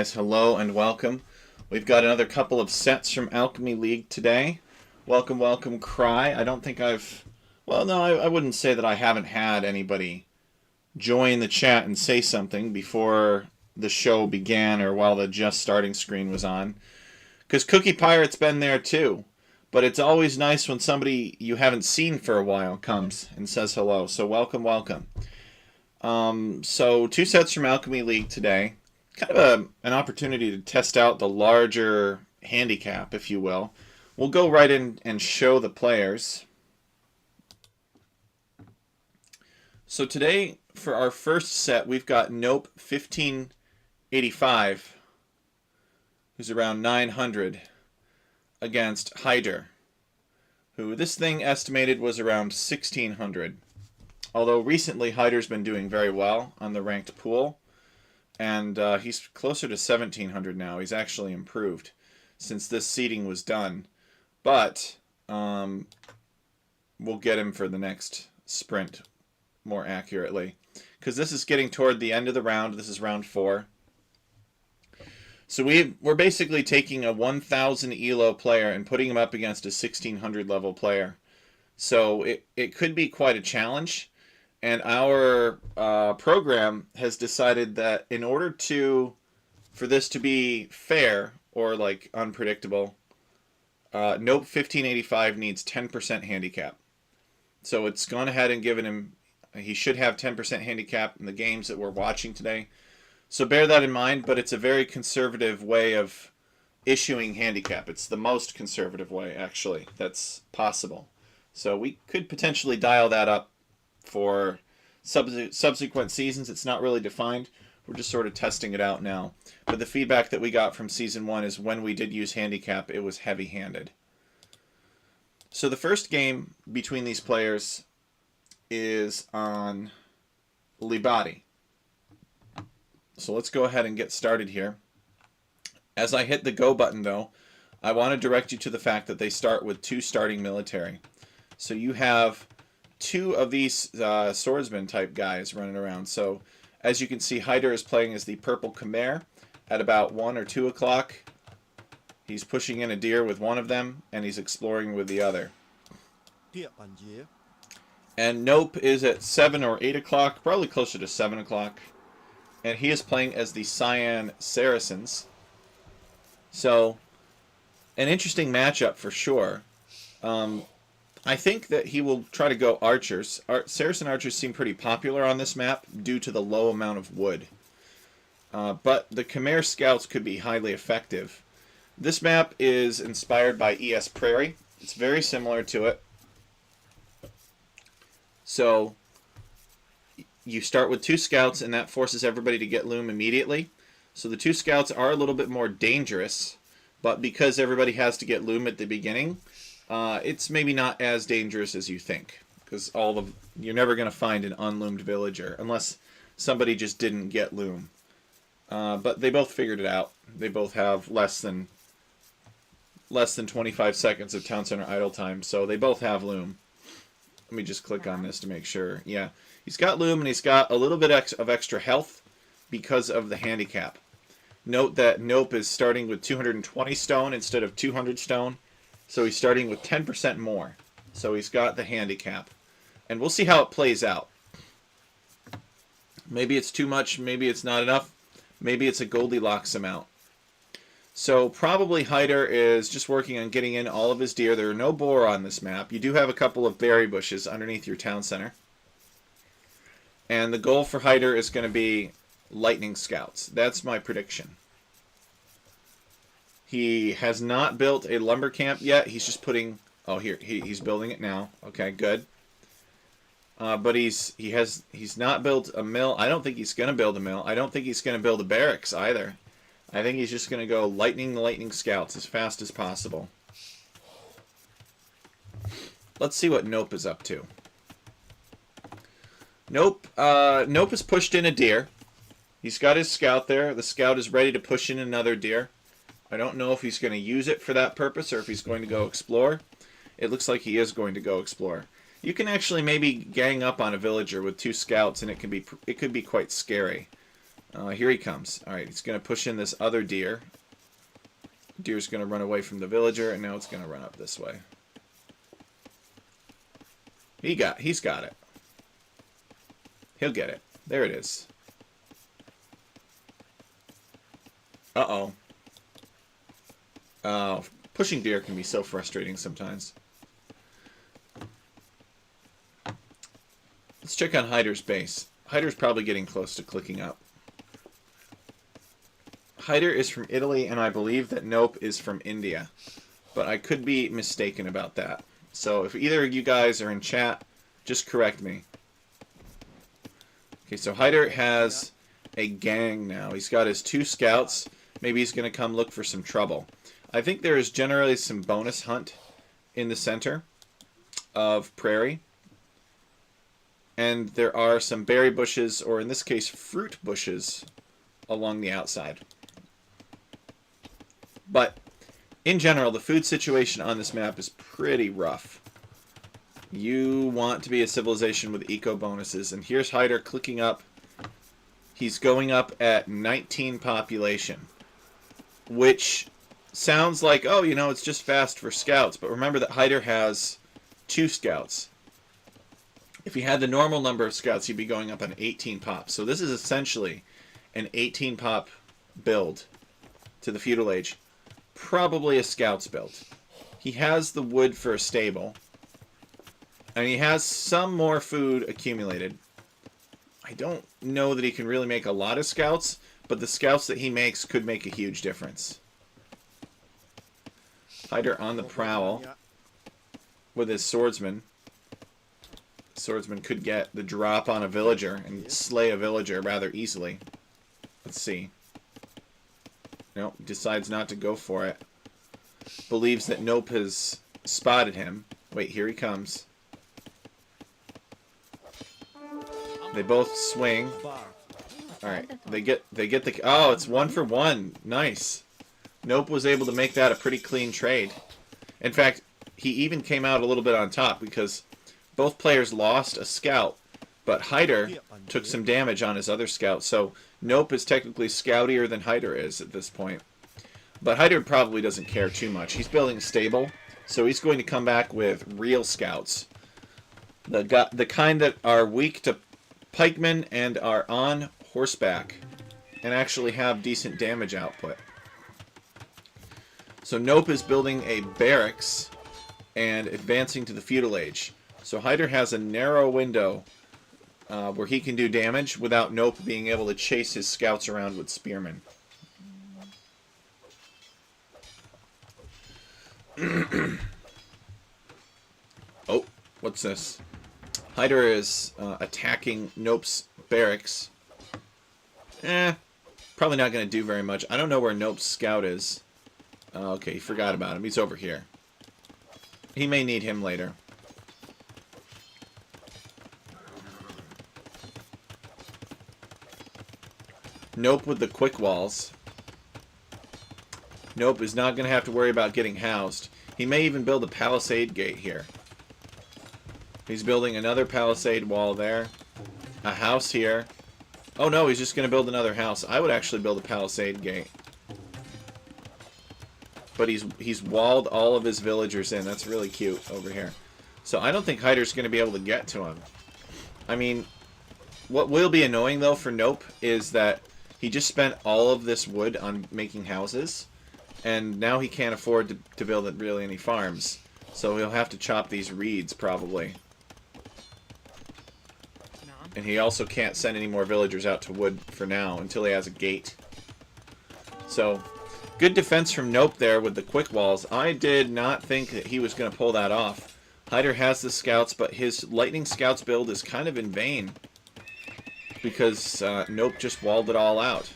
guys, hello and welcome. We've got another couple of sets from Alchemy League today. Welcome, welcome, Cry. I don't think I wouldn't say that I haven't had anybody join the chat and say something before the show began or while the just starting screen was on. Because Cookie Pirate's been there too. But it's always nice when somebody you haven't seen for a while comes and says hello. So welcome, welcome. So two sets from Alchemy League today. Kind of an opportunity to test out the larger handicap, if you will. We'll go right in and show the players. So today, for our first set, we've got Nope 1585, who's around 900, against Hyder, who this thing estimated was around 1600. Although recently Hyder's been doing very well on the ranked pool, and he's closer to 1700 now. He's actually improved since this seeding was done. But we'll get him for the next sprint more accurately, because this is getting toward the end of the round. This is round 4. So we're basically taking a 1000 ELO player and putting him up against a 1600 level player. So it could be quite a challenge. And our program has decided that in order for this to be fair or like unpredictable, Nope 1585 needs 10% handicap. So it's gone ahead and given him, he should have 10% handicap in the games that we're watching today. So bear that in mind, but it's a very conservative way of issuing handicap. It's the most conservative way, actually, that's possible. So we could potentially dial that up for subsequent seasons. It's not really defined. We're just sort of testing it out now. But the feedback that we got from Season 1 is when we did use handicap, it was heavy-handed. So the first game between these players is on Libati. So let's go ahead and get started here. As I hit the go button, though, I want to direct you to the fact that they start with 2 starting military. So you have 2 of these swordsman type guys running around. So as you can see, Hyder is playing as the purple Khmer at about 1 or 2 o'clock. He's pushing in a deer with one of them, and he's exploring with the other. And Nope is at 7 or 8 o'clock, probably closer to 7 o'clock. And he is playing as the Cyan Saracens. So, an interesting matchup for sure. I think that he will try to go archers. Saracen archers seem pretty popular on this map due to the low amount of wood. But the Khmer scouts could be highly effective. This map is inspired by ES Prairie. It's very similar to it. So you start with 2 scouts, and that forces everybody to get loom immediately. So the 2 scouts are a little bit more dangerous, but because everybody has to get loom at the beginning, it's maybe not as dangerous as you think, because you're never going to find an unloomed villager unless somebody just didn't get loom. But they both figured it out. They both have less than 25 seconds of town center idle time, so they both have loom. Let me just click on this to make sure. Yeah, he's got loom, and he's got a little bit of extra health because of the handicap. Note that Nope is starting with 220 stone instead of 200 stone. So he's starting with 10% more. So he's got the handicap. And we'll see how it plays out. Maybe it's too much, maybe it's not enough. Maybe it's a Goldilocks amount. So probably Hyder is just working on getting in all of his deer. There are no boar on this map. You do have a couple of berry bushes underneath your town center. And the goal for Hyder is going to be lightning scouts. That's my prediction. He has not built a lumber camp yet. He's just putting... Oh, here. He's building it now. Okay, good. But he's not built a mill. I don't think he's going to build a mill. I don't think he's going to build a barracks either. I think he's just going to go lightning the lightning scouts as fast as possible. Let's see what Nope is up to. Nope has pushed in a deer. He's got his scout there. The scout is ready to push in another deer. I don't know if he's going to use it for that purpose or if he's going to go explore. It looks like he is going to go explore. You can actually maybe gang up on a villager with 2 scouts, and it could be quite scary. Here he comes. Alright, he's going to push in this other deer. Deer's going to run away from the villager, and now it's going to run up this way. He's got it. He'll get it. There it is. Uh-oh. Oh, pushing deer can be so frustrating sometimes. Let's check on Hyder's base. Hyder's probably getting close to clicking up. Hyder is from Italy, and I believe that Nope is from India. But I could be mistaken about that. So if either of you guys are in chat, just correct me. Okay, so Hyder has a gang now. He's got his 2 scouts. Maybe he's going to come look for some trouble. I think there is generally some bonus hunt in the center of prairie. And there are some berry bushes, or in this case, fruit bushes, along the outside. But in general, the food situation on this map is pretty rough. You want to be a civilization with eco bonuses, and here's Hyder clicking up. He's going up at 19 population, which sounds like, oh, you know, it's just fast for scouts. But remember that Hyder has 2 scouts. If he had the normal number of scouts, he'd be going up on 18 pops. So this is essentially an 18 pop build to the feudal age. Probably a scout's build. He has the wood for a stable. And he has some more food accumulated. I don't know that he can really make a lot of scouts, but the scouts that he makes could make a huge difference. Hyder on the prowl with his swordsman. Swordsman could get the drop on a villager and slay a villager rather easily. Let's see. Nope, decides not to go for it. Believes that Nope has spotted him. Wait, here he comes. They both swing. Alright, they get the... Oh, it's 1 for 1. Nice. Nope was able to make that a pretty clean trade. In fact, he even came out a little bit on top because both players lost a scout, but Hyder took some damage on his other scout, so Nope is technically scoutier than Hyder is at this point. But Hyder probably doesn't care too much. He's building a stable, so he's going to come back with real scouts. The kind that are weak to pikemen and are on horseback and actually have decent damage output. So Nope is building a barracks and advancing to the feudal age. So Hyder has a narrow window where he can do damage without Nope being able to chase his scouts around with spearmen. Oh, what's this? Hyder is attacking Nope's barracks. Probably not going to do very much. I don't know where Nope's scout is. Okay, he forgot about him. He's over here. He may need him later. Nope with the quick walls. Nope is not going to have to worry about getting housed. He may even build a palisade gate here. He's building another palisade wall there. A house here. Oh no, he's just going to build another house. I would actually build a palisade gate. But he's walled all of his villagers in. That's really cute over here. So I don't think Hyder's going to be able to get to him. I mean, what will be annoying though for Nope is that he just spent all of this wood on making houses. And now he can't afford to build really any farms. So he'll have to chop these reeds probably. And he also can't send any more villagers out to wood for now until he has a gate. So, good defense from Nope there with the quick walls. I did not think that he was going to pull that off. Hyder has the scouts, but his lightning scouts build is kind of in vain. Because Nope just walled it all out.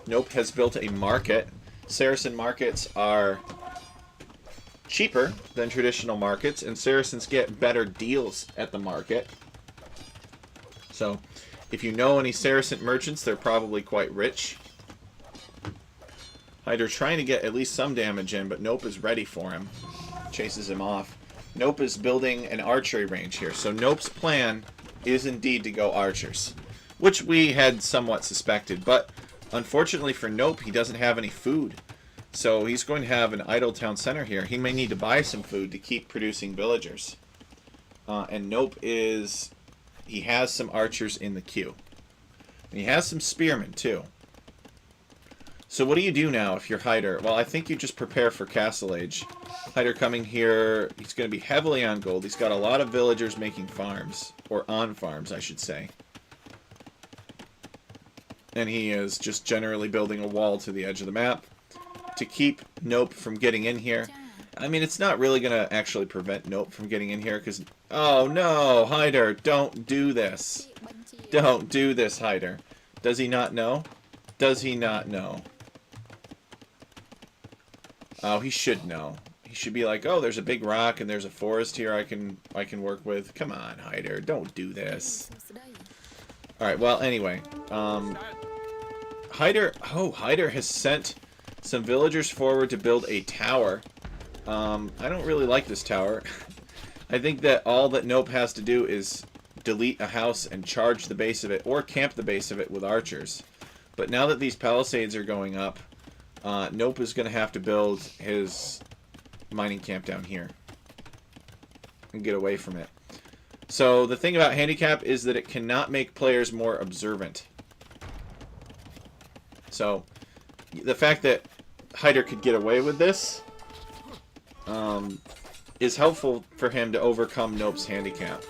Nope has built a market. Saracen markets are cheaper than traditional markets, and Saracens get better deals at the market. So, if you know any Saracen merchants, they're probably quite rich. Hyder trying to get at least some damage in, but Nope is ready for him. Chases him off. Nope is building an archery range here. So Nope's plan is indeed to go archers. which we had somewhat suspected. But unfortunately for Nope, he doesn't have any food. So he's going to have an idle town center here. He may need to buy some food to keep producing villagers. And Nope is... he has some archers in the queue. And he has some spearmen, too. So what do you do now if you're Hyder? Well, I think you just prepare for Castle Age. Hyder coming here, he's going to be heavily on gold. He's got a lot of villagers making farms. Or on farms, I should say. And he is just generally building a wall to the edge of the map to keep Nope from getting in here. I mean, it's not really going to actually prevent Nope from getting in here because... oh, no! Hyder, don't do this. Don't do this, Hyder. Does he not know? Does he not know? Oh, he should know. He should be like, oh, there's a big rock and there's a forest here I can work with. Come on, Hyder, don't do this. Alright, well, anyway. Hyder has sent some villagers forward to build a tower. I don't really like this tower. I think that all that Nope has to do is delete a house and charge the base of it, or camp the base of it with archers. But now that these palisades are going up, Nope is going to have to build his mining camp down here and get away from it. So the thing about handicap is that it cannot make players more observant. So the fact that Hyder could get away with this is helpful for him to overcome Nope's handicap.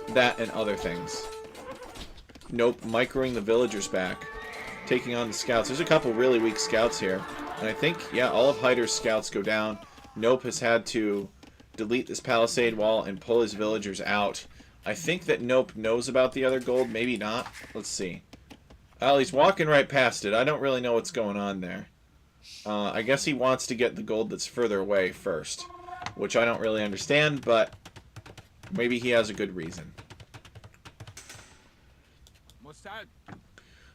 That and other things. Nope microing the villagers back, taking on the scouts. There's a couple really weak scouts here. And I think, yeah, all of Hyder's scouts go down. Nope has had to delete this palisade wall and pull his villagers out. I think that Nope knows about the other gold. Maybe not. Let's see. Well, he's walking right past it. I don't really know what's going on there. I guess he wants to get the gold that's further away first, which I don't really understand, but maybe he has a good reason.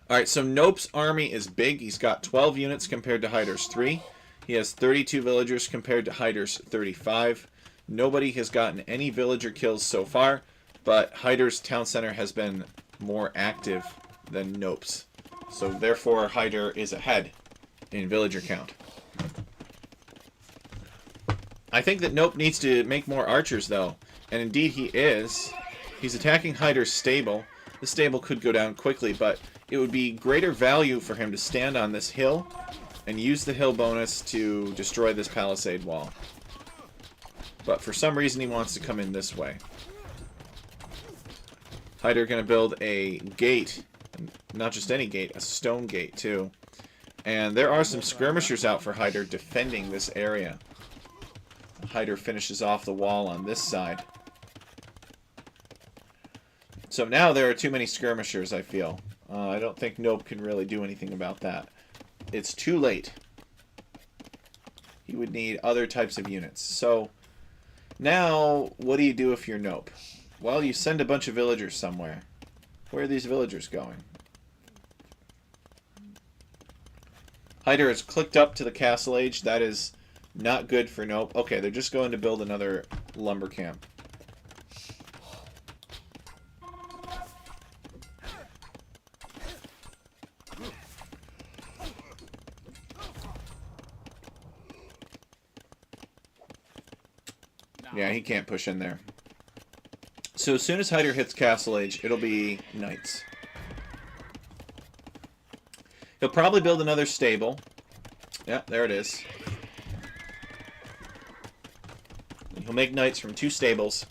Alright, so Nope's army is big. He's got 12 units compared to Hyder's 3. He has 32 villagers compared to Hyder's 35. Nobody has gotten any villager kills so far, but Hyder's town center has been more active than Nope's. So therefore, Hyder is ahead in villager count. I think that Nope needs to make more archers, though. And indeed he is. He's attacking Hyder's stable. The stable could go down quickly, but it would be greater value for him to stand on this hill and use the hill bonus to destroy this palisade wall. But for some reason he wants to come in this way. Hyder going to build a gate. Not just any gate, a stone gate too. And there are some skirmishers out for Hyder defending this area. Hyder finishes off the wall on this side. So now there are too many skirmishers, I feel. I don't think Nope can really do anything about that. It's too late. He would need other types of units. So now, what do you do if you're Nope? Well, you send a bunch of villagers somewhere. Where are these villagers going? Hyder has clicked up to the Castle Age. That is not good for Nope. Okay, they're just going to build another lumber camp. Yeah, he can't push in there. So as soon as Hyder hits Castle Age, it'll be knights. He'll probably build another stable. Yeah, there it is. And he'll make knights from 2 stables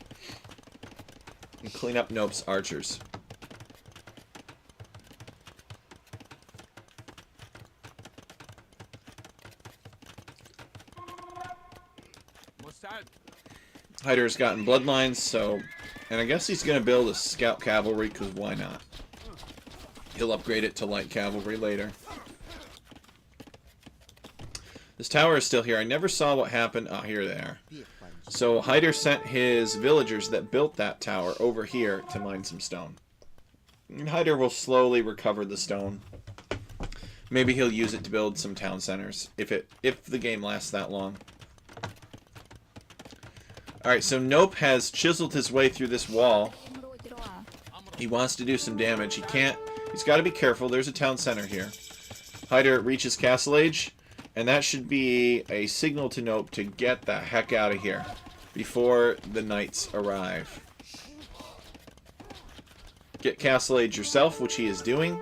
and clean up Nope's archers. Hyder's gotten bloodlines, so... And I guess he's going to build a scout cavalry, because why not? He'll upgrade it to light cavalry later. This tower is still here. I never saw what happened. Oh, here they are. So Hyder sent his villagers that built that tower over here to mine some stone. And Hyder will slowly recover the stone. Maybe he'll use it to build some town centers, if the game lasts that long. Alright, so Nope has chiseled his way through this wall. He wants to do some damage. He can't. He's got to be careful. There's a town center here. Hyder reaches Castle Age, and that should be a signal to Nope to get the heck out of here before the knights arrive. Get Castle Age yourself, which he is doing.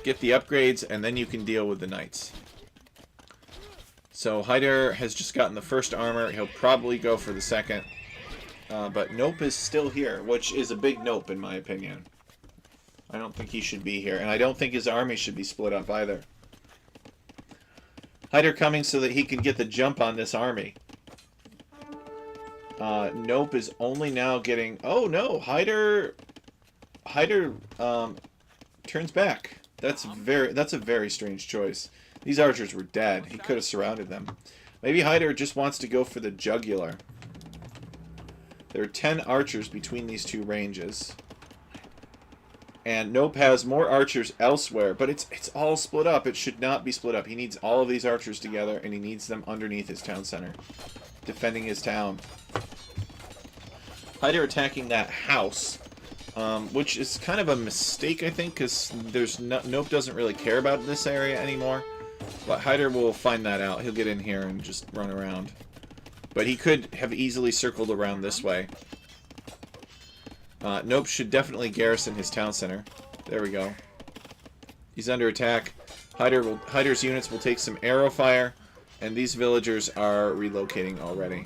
Get the upgrades, and then you can deal with the knights. So Hyder has just gotten the first armor. He'll probably go for the second. But Nope is still here, which is a big nope in my opinion. I don't think he should be here, and I don't think his army should be split up either. Hyder coming so that he can get the jump on this army. Nope is only now getting... Oh no, Hyder turns back. That's a very strange choice. These archers were dead. He could have surrounded them. Maybe Hyder just wants to go for the jugular. There are 10 archers between these two ranges. And Nope has more archers elsewhere, but it's all split up. It should not be split up. He needs all of these archers together, and he needs them underneath his town center, defending his town. Hyder attacking that house, which is kind of a mistake, I think, because Nope doesn't really care about this area anymore. But Hyder will find that out. He'll get in here and just run around. But he could have easily circled around this way. Nope should definitely garrison his town center. There we go. He's under attack. Hyder's units will take some arrow fire, and these villagers are relocating already.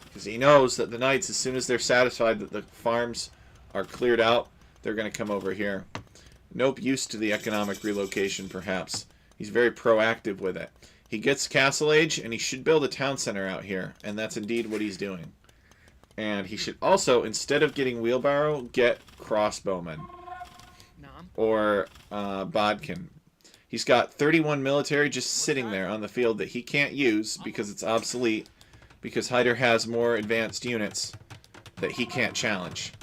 Because he knows that the knights, as soon as they're satisfied that the farms are cleared out, they're going to come over here. Nope used to the economic relocation, perhaps. He's very proactive with it. He gets Castle Age, and he should build a town center out here, and that's indeed what he's doing. And he should also, instead of getting Wheelbarrow, get Crossbowmen. Or Bodkin. He's got 31 military just sitting there on the field that he can't use because it's obsolete, because Hyder has more advanced units that he can't challenge.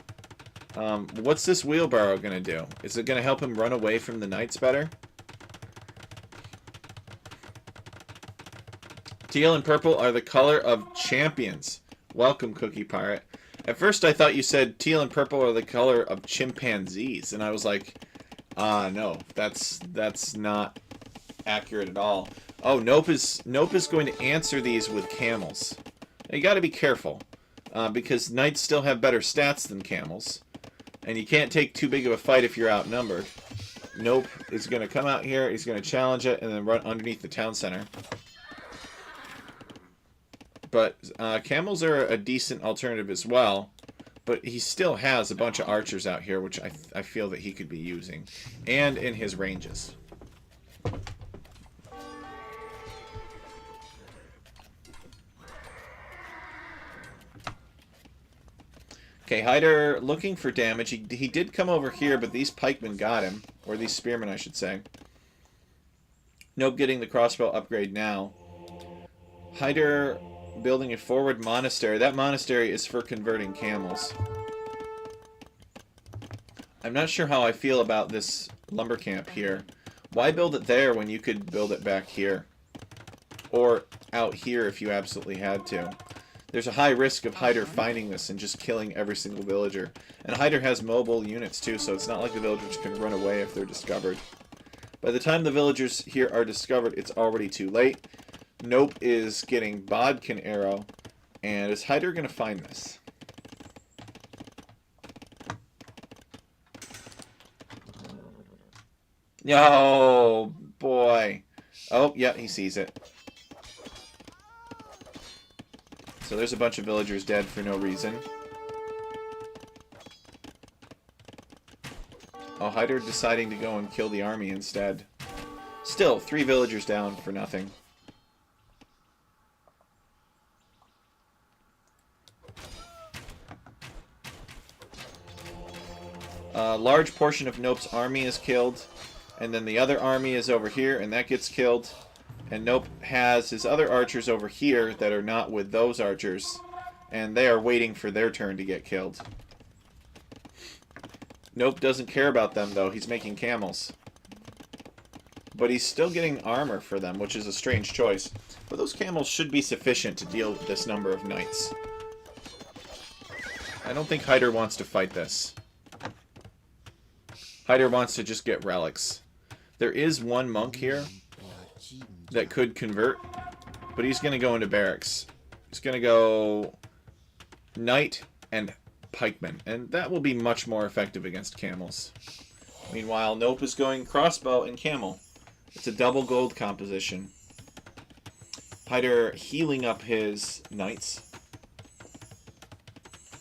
What's this Wheelbarrow going to do? Is it going to help him run away from the knights better? Teal and purple are the color of champions. Welcome, Cookie Pirate. At first I thought you said teal and purple are the color of chimpanzees, and I was like, no, that's not accurate at all. Oh, Nope is going to answer these with camels. Now, you got to be careful, because knights still have better stats than camels, and you can't take too big of a fight if you're outnumbered. Nope is going to come out here, he's going to challenge it, and then run underneath the town center. But camels are a decent alternative as well. But he still has a bunch of archers out here, which I feel that he could be using. And in his ranges. Okay, Hyder looking for damage. He did come over here, but these pikemen got him. Or these spearmen, I should say. Nope getting the crossbow upgrade now. Hyder building a forward monastery. That monastery is for converting camels. I'm not sure how I feel about this lumber camp here. Why build it there when you could build it back here? Or out here if you absolutely had to. There's a high risk of Hyder finding this and just killing every single villager. And Hyder has mobile units too, so it's not like the villagers can run away if they're discovered. By the time the villagers here are discovered, it's already too late. Nope is getting Bodkin arrow, and is Hyder going to find this? Oh, boy. Oh, yeah, he sees it. So there's a bunch of villagers dead for no reason. Oh, Hyder deciding to go and kill the army instead. Still, 3 villagers down for nothing. A large portion of Nope's army is killed, and then the other army is over here, and that gets killed. And Nope has his other archers over here that are not with those archers, and they are waiting for their turn to get killed. Nope doesn't care about them, though. He's making camels. But he's still getting armor for them, which is a strange choice. But those camels should be sufficient to deal with this number of knights. I don't think Hyder wants to fight this. Hyder wants to just get relics. There is one monk here that could convert, but he's going to go into barracks. He's going to go knight and pikeman, and that will be much more effective against camels. Meanwhile, Nope is going crossbow and camel. It's a double gold composition. Hyder healing up his knights.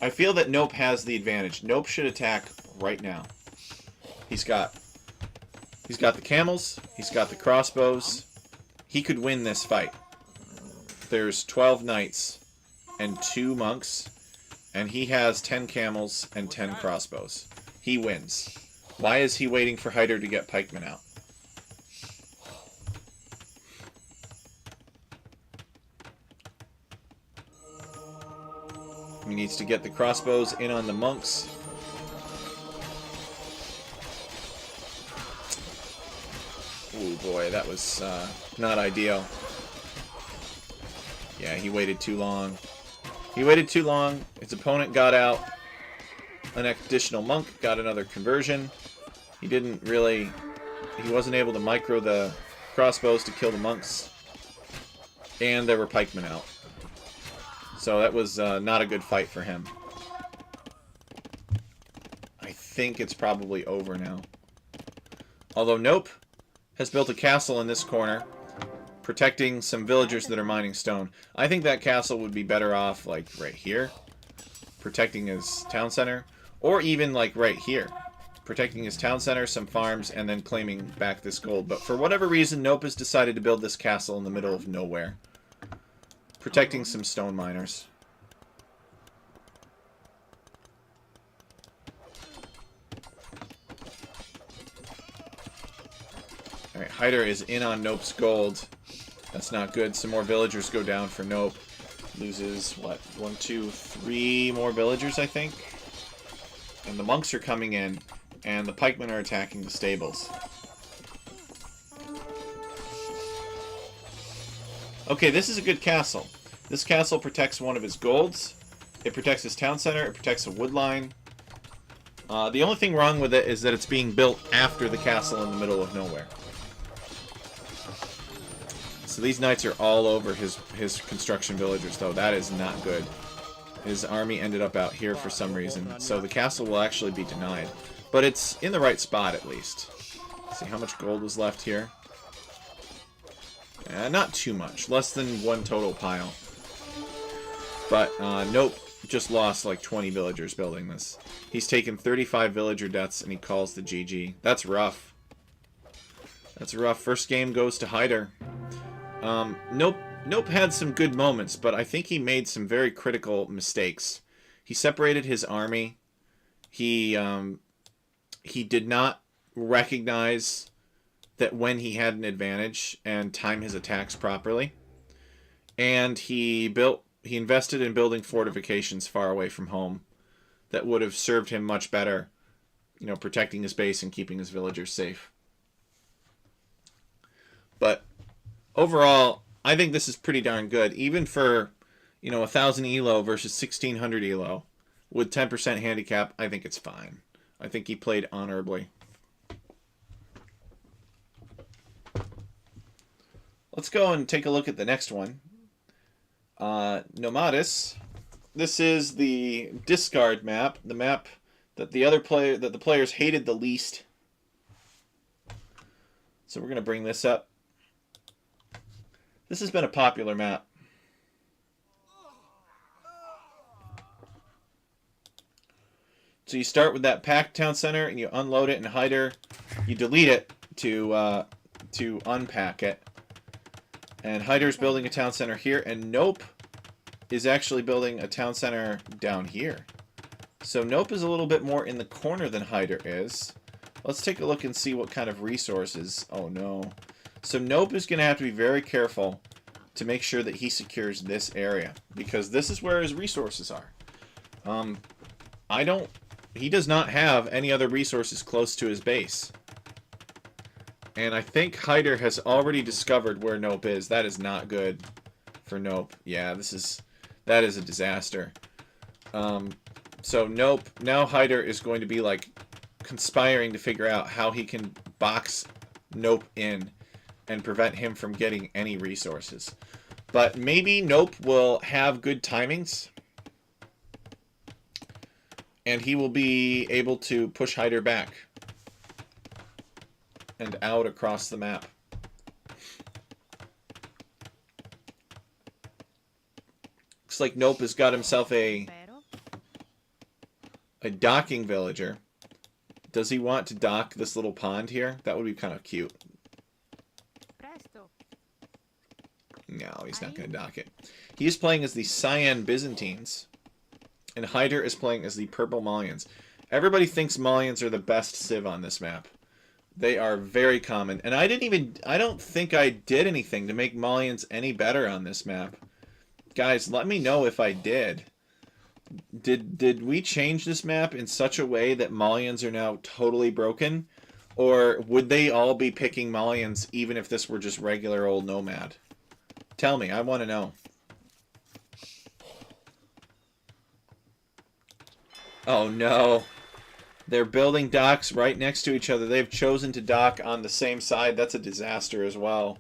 I feel that Nope has the advantage. Nope should attack right now. He's got the camels. He's got the crossbows. He could win this fight. There's 12 knights and 2 monks, and he has 10 camels and 10 crossbows. He wins. Why is he waiting for Hyder to get pikemen out? He needs to get the crossbows in on the monks. Oh boy, that was not ideal. Yeah, he waited too long. He waited too long. His opponent got out an additional monk, got another conversion. He wasn't able to micro the crossbows to kill the monks. And there were pikemen out. So that was not a good fight for him. I think it's probably over now. Although Nope has built a castle in this corner, protecting some villagers that are mining stone. I think that castle would be better off, like, right here, protecting his town center, or even, like, right here, protecting his town center, some farms, and then claiming back this gold. But for whatever reason, Nope has decided to build this castle in the middle of nowhere, protecting some stone miners. Alright, Hyder is in on Nope's gold. That's not good. Some more villagers go down for Nope. Loses, what, 1, 2, 3 more villagers, I think? And the monks are coming in, and the pikemen are attacking the stables. Okay, this is a good castle. This castle protects one of his golds. It protects his town center. It protects a wood line. The only thing wrong with it is that it's being built after the castle in the middle of nowhere. So these knights are all over his construction villagers, though. That is not good. His army ended up out here for some reason, so the castle will actually be denied. But it's in the right spot, at least. Let's see how much gold was left here. Not too much. Less than 1 total pile. But Nope just lost like 20 villagers building this. He's taken 35 villager deaths, and he calls the GG. That's rough. That's rough. First game goes to Hyder. Nope had some good moments, but I think he made some very critical mistakes. He separated his army. He did not recognize that when he had an advantage and time his attacks properly. And he invested in building fortifications far away from home that would have served him much better, you know, protecting his base and keeping his villagers safe. But overall, I think this is pretty darn good. Even for, you know, 1,000 elo versus 1,600 elo with 10% handicap, I think it's fine. I think he played honorably. Let's go and take a look at the next one. Nomadis. This is the discard map, the map that the players hated the least. So we're going to bring this up. This has been a popular map. So you start with that packed town center and you unload it in Hyder. You delete it to unpack it. And Hyder's building a town center here, and Nope is actually building a town center down here. So Nope is a little bit more in the corner than Hyder is. Let's take a look and see what kind of resources. Oh no. So Nope is going to have to be very careful to make sure that he secures this area, because this is where his resources are. He does not have any other resources close to his base. And I think Hyder has already discovered where Nope is. That is not good for Nope. Yeah, that is a disaster. So Nope, now Hyder is going to be like conspiring to figure out how he can box Nope in and prevent him from getting any resources. But maybe Nope will have good timings, and he will be able to push Hyder back and out across the map. Looks like Nope has got himself a docking villager. Does he want to dock this little pond here? That would be kind of cute. No, he's not going to dock it. He is playing as the Cyan Byzantines, and Hyder is playing as the Purple Malians. Everybody thinks Malians are the best civ on this map. They are very common, and I don't think I did anything to make Malians any better on this map. Guys, let me know if I did. Did we change this map in such a way that Malians are now totally broken? Or would they all be picking Malians even if this were just regular old Nomad? Tell me, I want to know. Oh no. They're building docks right next to each other. They've chosen to dock on the same side. That's a disaster as well.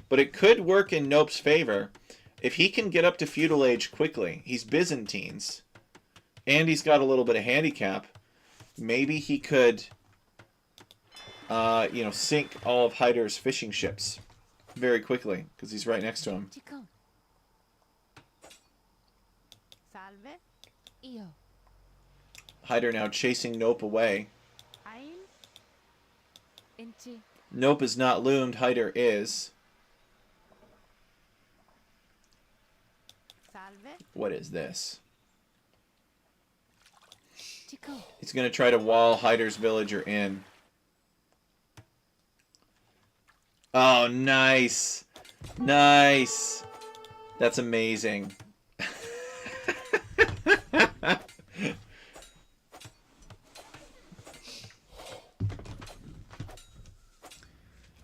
But it could work in Nope's favor. If he can get up to feudal age quickly, he's Byzantines, and he's got a little bit of handicap, maybe he could, you know, sink all of Hyder's fishing ships very quickly, because he's right next to him. Hyder now chasing Nope away. Nope is not loomed, Hyder is. What is this? He's going to try to wall Hyder's villager in. Oh, nice. Nice. That's amazing.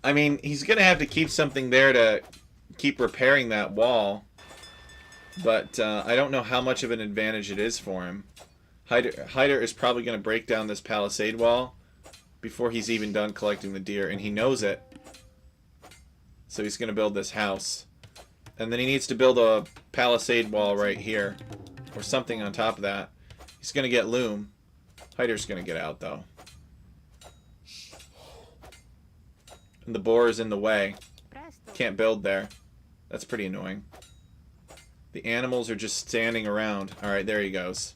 I mean, he's going to have to keep something there to keep repairing that wall. But I don't know how much of an advantage it is for him. Hyder is probably going to break down this palisade wall before he's even done collecting the deer, and he knows it. So he's going to build this house. And then he needs to build a palisade wall right here, or something on top of that. He's going to get loom. Hyder's going to get out, though. And the boar is in the way. Can't build there. That's pretty annoying. The animals are just standing around. Alright, there he goes.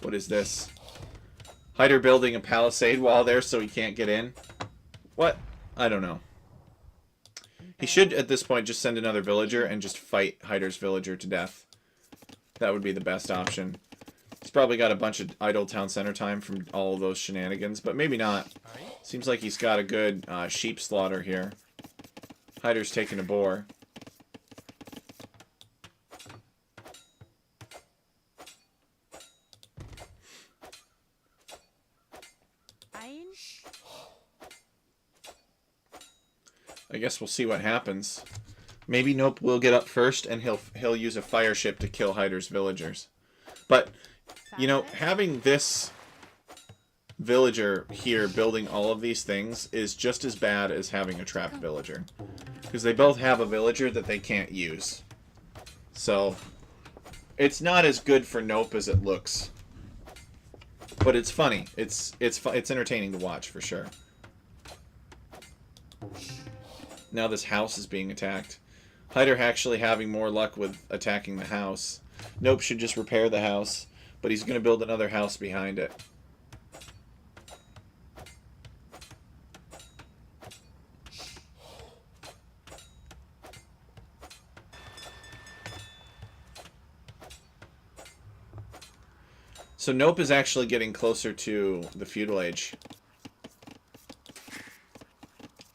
What is this? Hyder building a palisade wall there so he can't get in? What? I don't know. He should, at this point, just send another villager and just fight Hyder's villager to death. That would be the best option. He's probably got a bunch of idle town center time from all of those shenanigans, but maybe not. Seems like he's got a good sheep slaughter here. Hyder's taking a boar. I guess we'll see what happens. Maybe Nope will get up first, and he'll use a fire ship to kill Hyder's villagers. But, you know, having this villager here building all of these things is just as bad as having a trapped villager. Because they both have a villager that they can't use. So, it's not as good for Nope as it looks. But it's funny. It's entertaining to watch, for sure. Now this house is being attacked. Hyder actually having more luck with attacking the house. Nope should just repair the house, but he's going to build another house behind it. So Nope is actually getting closer to the feudal age.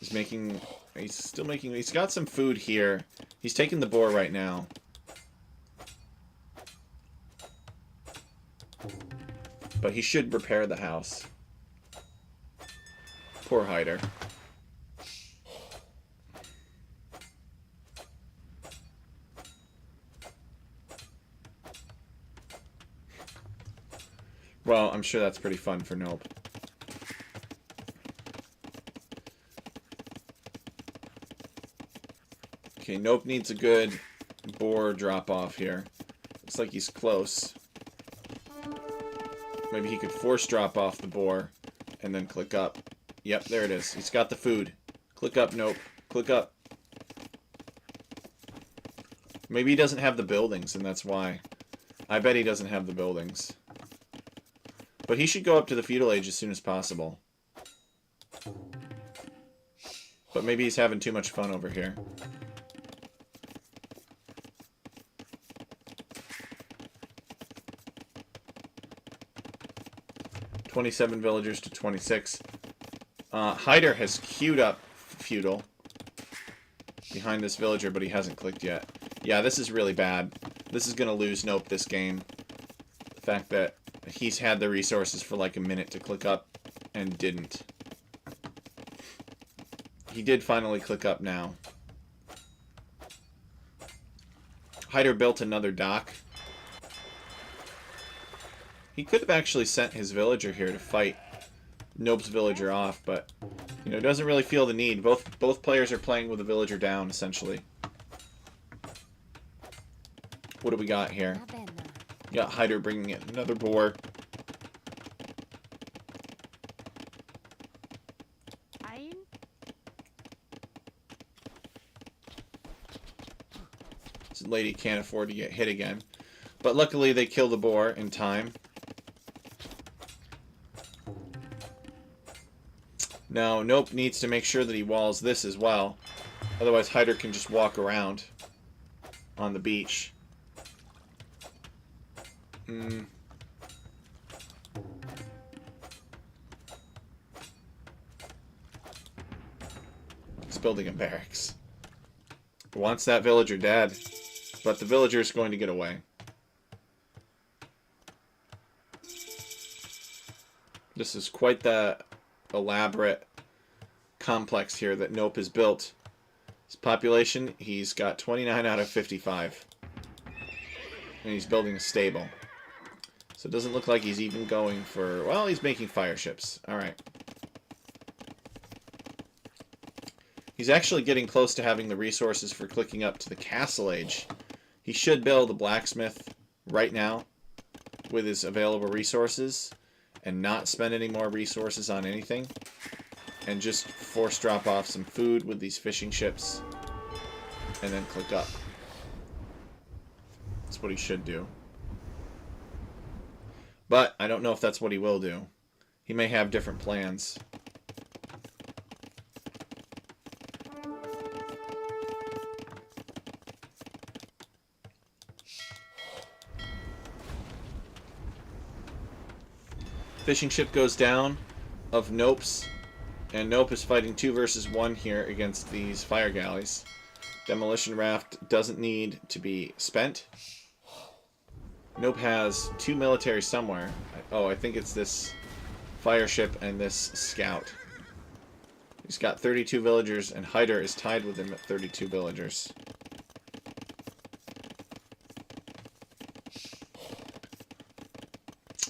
He's got some food here. He's taking the boar right now. But he should repair the house. Poor Hyder. Well, I'm sure that's pretty fun for Nope. Okay, Nope needs a good boar drop-off here. Looks like he's close. Maybe he could force drop off the boar and then click up. Yep, there it is. He's got the food. Click up, Nope. Click up. Maybe he doesn't have the buildings, and that's why. I bet he doesn't have the buildings. But he should go up to the feudal age as soon as possible. But maybe he's having too much fun over here. $27 villagers to 26. Hyder has queued up feudal behind this villager, but he hasn't clicked yet. Yeah, this is really bad. This is going to lose Nope this game. The fact that he's had the resources for like a minute to click up and didn't. He did finally click up now. Hyder built another dock. He could have actually sent his villager here to fight Nope's villager off, but you know, doesn't really feel the need. Both players are playing with the villager down, essentially. What do we got here? We got Hyder bringing in another boar. This lady can't afford to get hit again. But luckily they kill the boar in time. Now, Nope needs to make sure that he walls this as well. Otherwise, Hyder can just walk around on the beach. He's building a barracks. Wants that villager dead. But the villager is going to get away. This is quite the elaborate complex here that Nope has built. His population, he's got 29 out of 55. And he's building a stable. So it doesn't look like he's even going for... Well, he's making fire ships. Alright. He's actually getting close to having the resources for clicking up to the castle age. He should build a blacksmith right now with his available resources and not spend any more resources on anything. And just force drop off some food with these fishing ships and then click up. That's what he should do. But I don't know if that's what he will do. He may have different plans. Fishing ship goes down of Nope's. And Nope is fighting 2 versus 1 here against these fire galleys. Demolition raft doesn't need to be spent. Nope has 2 military somewhere. Oh, I think it's this fire ship and this scout. He's got 32 villagers, and Hyder is tied with him at 32 villagers.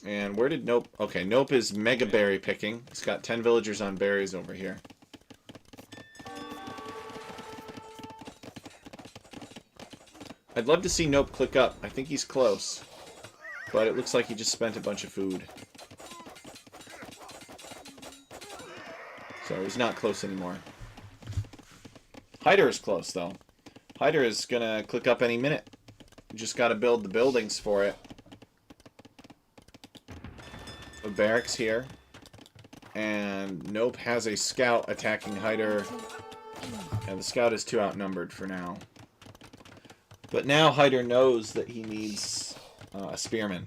And where did Nope... Okay, Nope is mega berry picking. He's got 10 villagers on berries over here. I'd love to see Nope click up. I think he's close. But it looks like he just spent a bunch of food. So he's not close anymore. Hyder is close, though. Hyder is going to click up any minute. You just got to build the buildings for it. A barracks here. And Nope has a scout attacking Hyder. And the scout is too outnumbered for now. But now Hyder knows that he needs a spearman.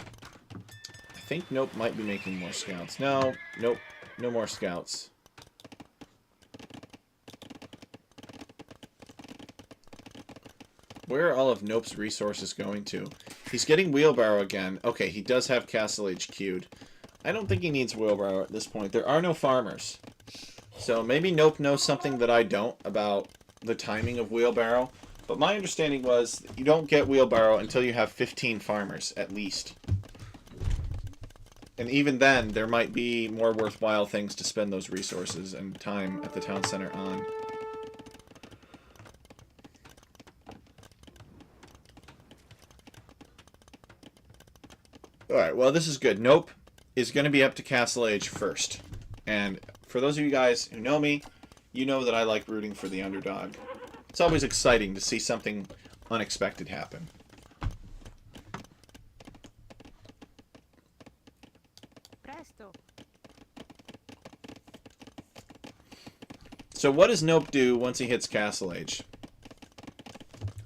I think Nope might be making more scouts. No, nope, no more scouts. Where are all of Nope's resources going to? He's getting wheelbarrow again. Okay, he does have Castle Age queued. I don't think he needs wheelbarrow at this point. There are no farmers. So maybe Nope knows something that I don't about the timing of wheelbarrow. But my understanding was you don't get wheelbarrow until you have 15 farmers, at least. And even then, there might be more worthwhile things to spend those resources and time at the town center on. Alright, well, this is good. Nope is going to be up to Castle Age first. And for those of you guys who know me, you know that I like rooting for the underdog. It's always exciting to see something unexpected happen. So what does Nope do once he hits Castle Age?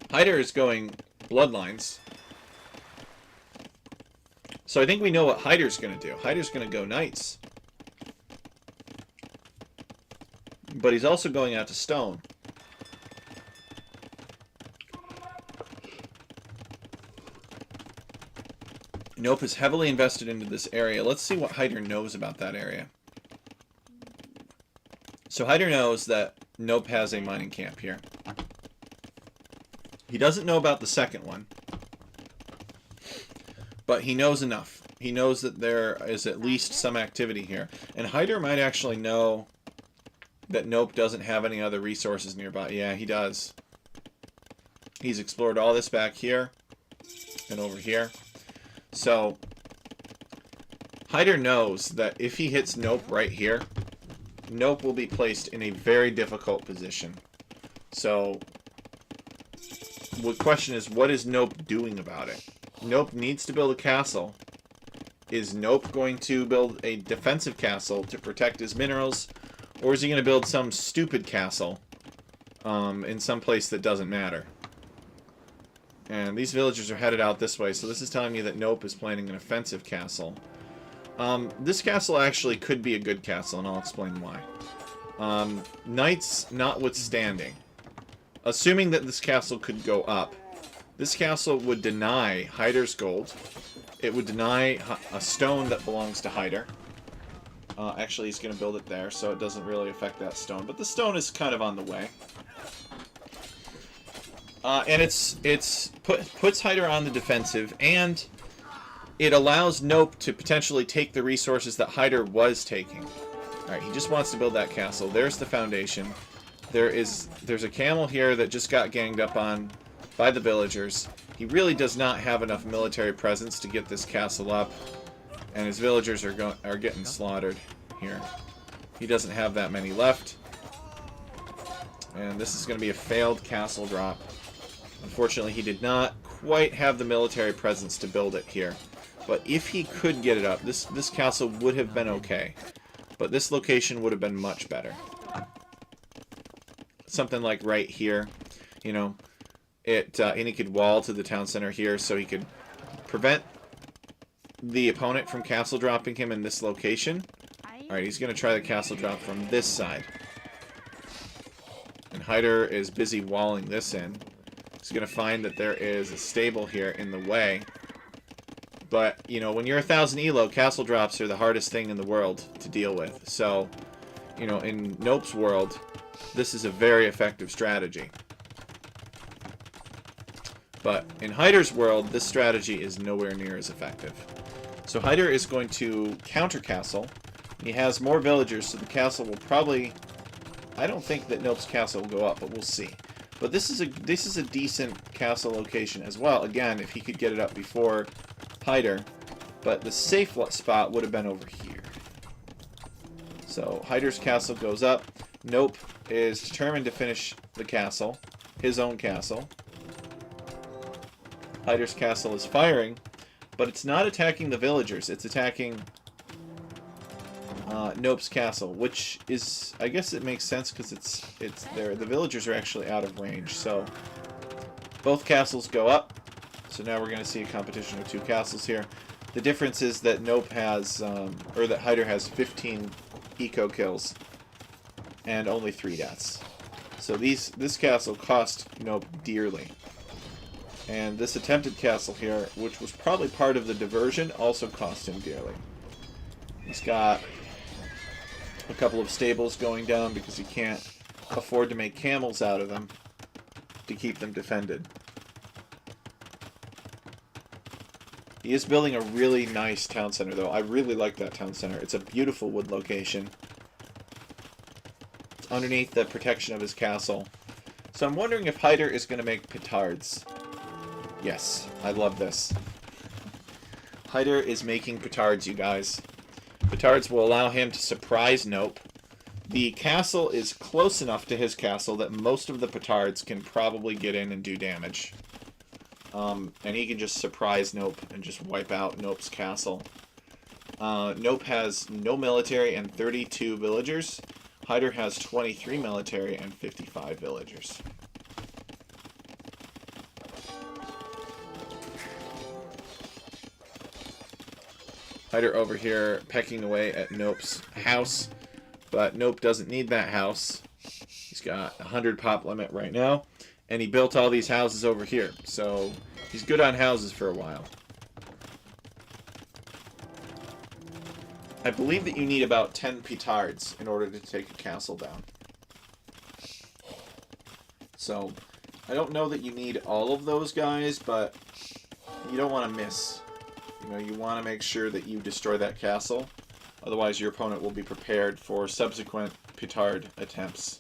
Hyder is going Bloodlines. So I think we know what Hyder's going to do. Hyder's going to go Knights. But he's also going out to Stone. Nope is heavily invested into this area. Let's see what Hyder knows about that area. So Hyder knows that Nope has a mining camp here. He doesn't know about the second one. But he knows enough. He knows that there is at least some activity here. And Hyder might actually know that Nope doesn't have any other resources nearby. Yeah, he does. He's explored all this back here and over here. So Hyder knows that if he hits Nope right here, Nope will be placed in a very difficult position. So the question is, what is Nope doing about it? Nope needs to build a castle. Is Nope going to build a defensive castle to protect his minerals? Or is he going to build some stupid castle in some place that doesn't matter? And these villagers are headed out this way, so this is telling me that Nope is planning an offensive castle. This castle actually could be a good castle, and I'll explain why. Knights notwithstanding, assuming that this castle could go up, this castle would deny Hyder's gold. It would deny a stone that belongs to Hyder. Actually, he's going to build it there, so it doesn't really affect that stone. But the stone is kind of on the way. And it's puts Hyder on the defensive, and it allows Nope to potentially take the resources that Hyder was taking. Alright, he just wants to build that castle. There's the foundation. There's a camel here that just got ganged up on by the villagers. He really does not have enough military presence to get this castle up, and his villagers are getting slaughtered here. He doesn't have that many left, and this is going to be a failed castle drop. Unfortunately, he did not quite have the military presence to build it here. But if he could get it up, this castle would have been okay. But this location would have been much better. Something like right here, you know. And he could wall to the town center here, so he could prevent the opponent from castle dropping him in this location. Alright, he's going to try the castle drop from this side. And Hyder is busy walling this in. He's going to find that there is a stable here in the way. But, you know, when you're 1,000 elo, castle drops are the hardest thing in the world to deal with. So, you know, in Nope's world, this is a very effective strategy. But in Hyder's world, this strategy is nowhere near as effective. So Hyder is going to counter castle. He has more villagers, so the castle will probably... I don't think that Nope's castle will go up, but we'll see. But this is a decent castle location as well. Again, if he could get it up before Hyder. But the safe spot would have been over here. So Hyder's castle goes up. Nope is determined to finish the castle. His own castle. Hyder's castle is firing, but it's not attacking the villagers. It's attacking Nope's castle, which is, I guess it makes sense because it's there. The villagers are actually out of range, so both castles go up. So now we're going to see a competition of two castles here. The difference is that Nope has, or that Hyder has 15 eco kills and only 3 deaths. So this castle cost Nope dearly. And this attempted castle here, which was probably part of the diversion, also cost him dearly. He's got a couple of stables going down because he can't afford to make camels out of them to keep them defended. He is building a really nice town center, though. I really like that town center. It's a beautiful wood location. It's underneath the protection of his castle. So I'm wondering if Hyder is going to make petards. Yes, I love this. Hyder is making petards, you guys. Petards will allow him to surprise Nope. The castle is close enough to his castle that most of the petards can probably get in and do damage. And he can just surprise Nope and just wipe out Nope's castle. Nope has no military and 32 villagers. Hyder has 23 military and 55 villagers. Hyder over here pecking away at Nope's house. But Nope doesn't need that house. He's got 100 pop limit right now. And he built all these houses over here. So he's good on houses for a while. I believe that you need about 10 petards in order to take a castle down. So I don't know that you need all of those guys, but you don't want to miss. You know, you want to make sure that you destroy that castle. Otherwise, your opponent will be prepared for subsequent petard attempts.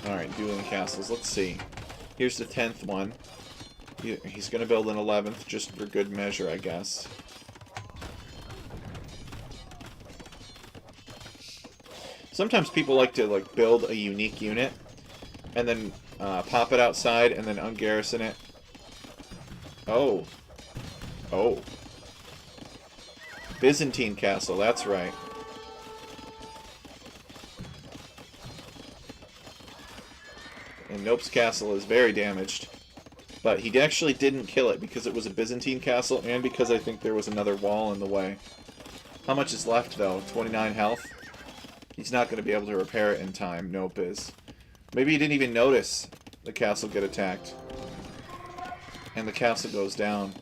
Alright, dueling castles. Let's see. Here's the 10th one. He's going to build an 11th just for good measure, I guess. Sometimes people like to build a unique unit and then pop it outside and then ungarrison it. Oh. Oh. Byzantine castle, that's right. And Nope's castle is very damaged. But he actually didn't kill it because it was a Byzantine castle and because I think there was another wall in the way. How much is left, though? 29 health? He's not going to be able to repair it in time. Nope is. Maybe he didn't even notice the castle get attacked. And the castle goes down.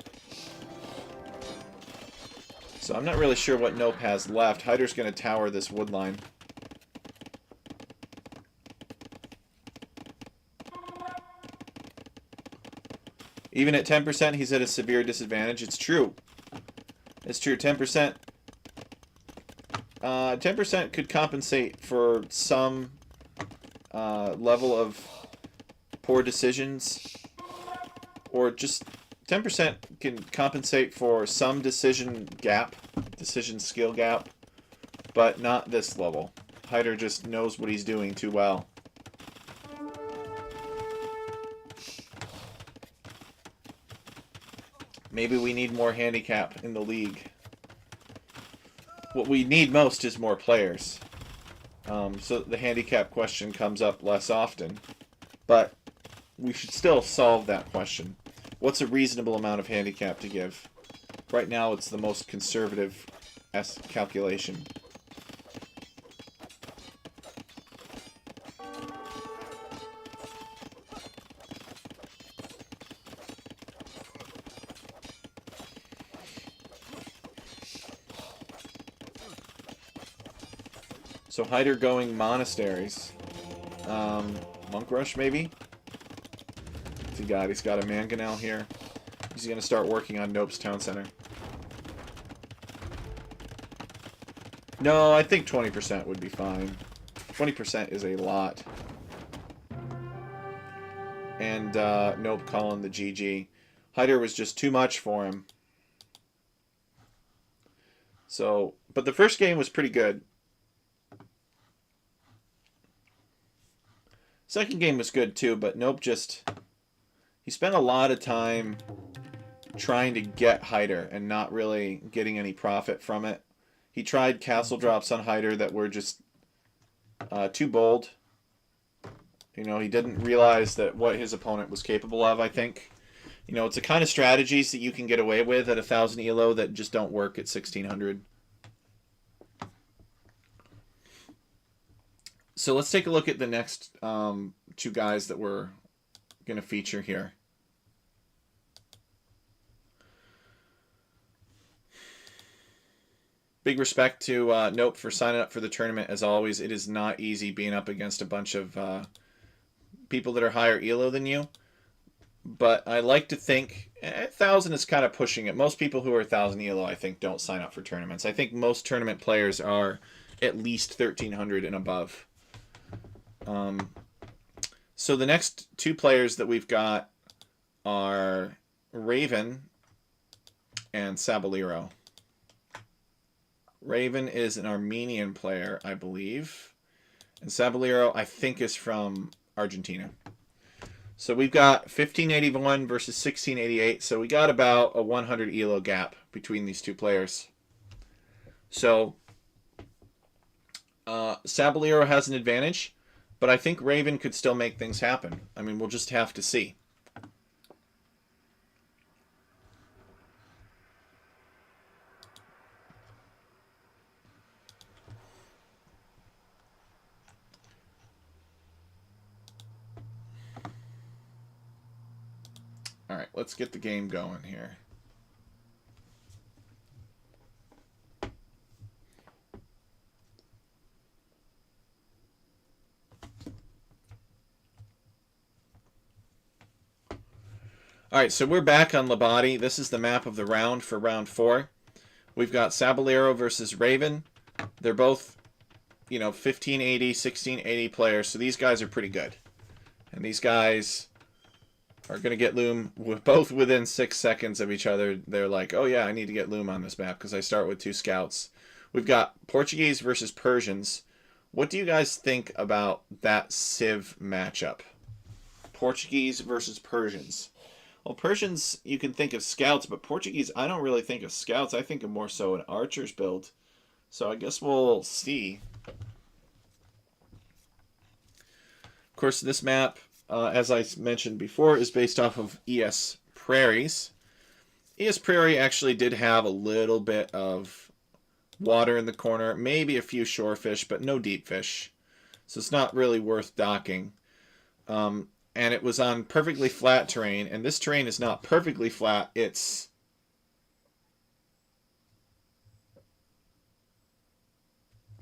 So I'm not really sure what Nope has left. Hyder's going to tower this wood line. Even at 10%, he's at a severe disadvantage. It's true. It's true. 10%. 10% could compensate for some level of poor decisions. Or just 10% can compensate for some decision skill gap. But not this level. Hyder just knows what he's doing too well. Maybe we need more handicap in the league. What we need most is more players. So the handicap question comes up less often. But we should still solve that question. What's a reasonable amount of handicap to give? Right now it's the most conservative calculation. So Hyder going monasteries. Monk Rush, maybe? What's he got? He's got a mangonel here. He's going to start working on Nope's town center. No, I think 20% would be fine. 20% is a lot. And Nope calling the GG. Hyder was just too much for him. So, but the first game was pretty good. Second game was good too, but Nope he spent a lot of time trying to get Hyder and not really getting any profit from it. He tried castle drops on Hyder that were just too bold. You know, he didn't realize that what his opponent was capable of, I think. You know, it's the kind of strategies that you can get away with at 1,000 ELO that just don't work at 1,600. So let's take a look at the next two guys that we're going to feature here. Big respect to Nope for signing up for the tournament. As always, it is not easy being up against a bunch of people that are higher ELO than you. But I like to think 1,000 is kind of pushing it. Most people who are 1,000 ELO, I think, don't sign up for tournaments. I think most tournament players are at least 1,300 and above. So the next two players that we've got are Raven and Sabeliro. Raven is an Armenian player, I believe. And Sabeliro, I think, is from Argentina. So we've got 1581 versus 1688. So we got about a 100 ELO gap between these two players. So Sabeliro has an advantage, but I think Raven could still make things happen. I mean, we'll just have to see. All right, let's get the game going here. All right, so we're back on Labadi. This is the map of the round for round 4. We've got Sabeliro versus Raven. They're both, 1580, 1680 players, so these guys are pretty good. And these guys are going to get Loom both within 6 seconds of each other. They're like, oh yeah, I need to get Loom on this map because I start with 2 scouts. We've got Portuguese versus Persians. What do you guys think about that Civ matchup? Portuguese versus Persians. Well, Persians, you can think of scouts, but Portuguese, I don't really think of scouts. I think of more so an archer's build. So I guess we'll see. Of course, this map, as I mentioned before, is based off of ES Prairies. ES Prairie actually did have a little bit of water in the corner, maybe a few shorefish, but no deep fish. So it's not really worth docking. And it was on perfectly flat terrain, and this terrain is not perfectly flat. It's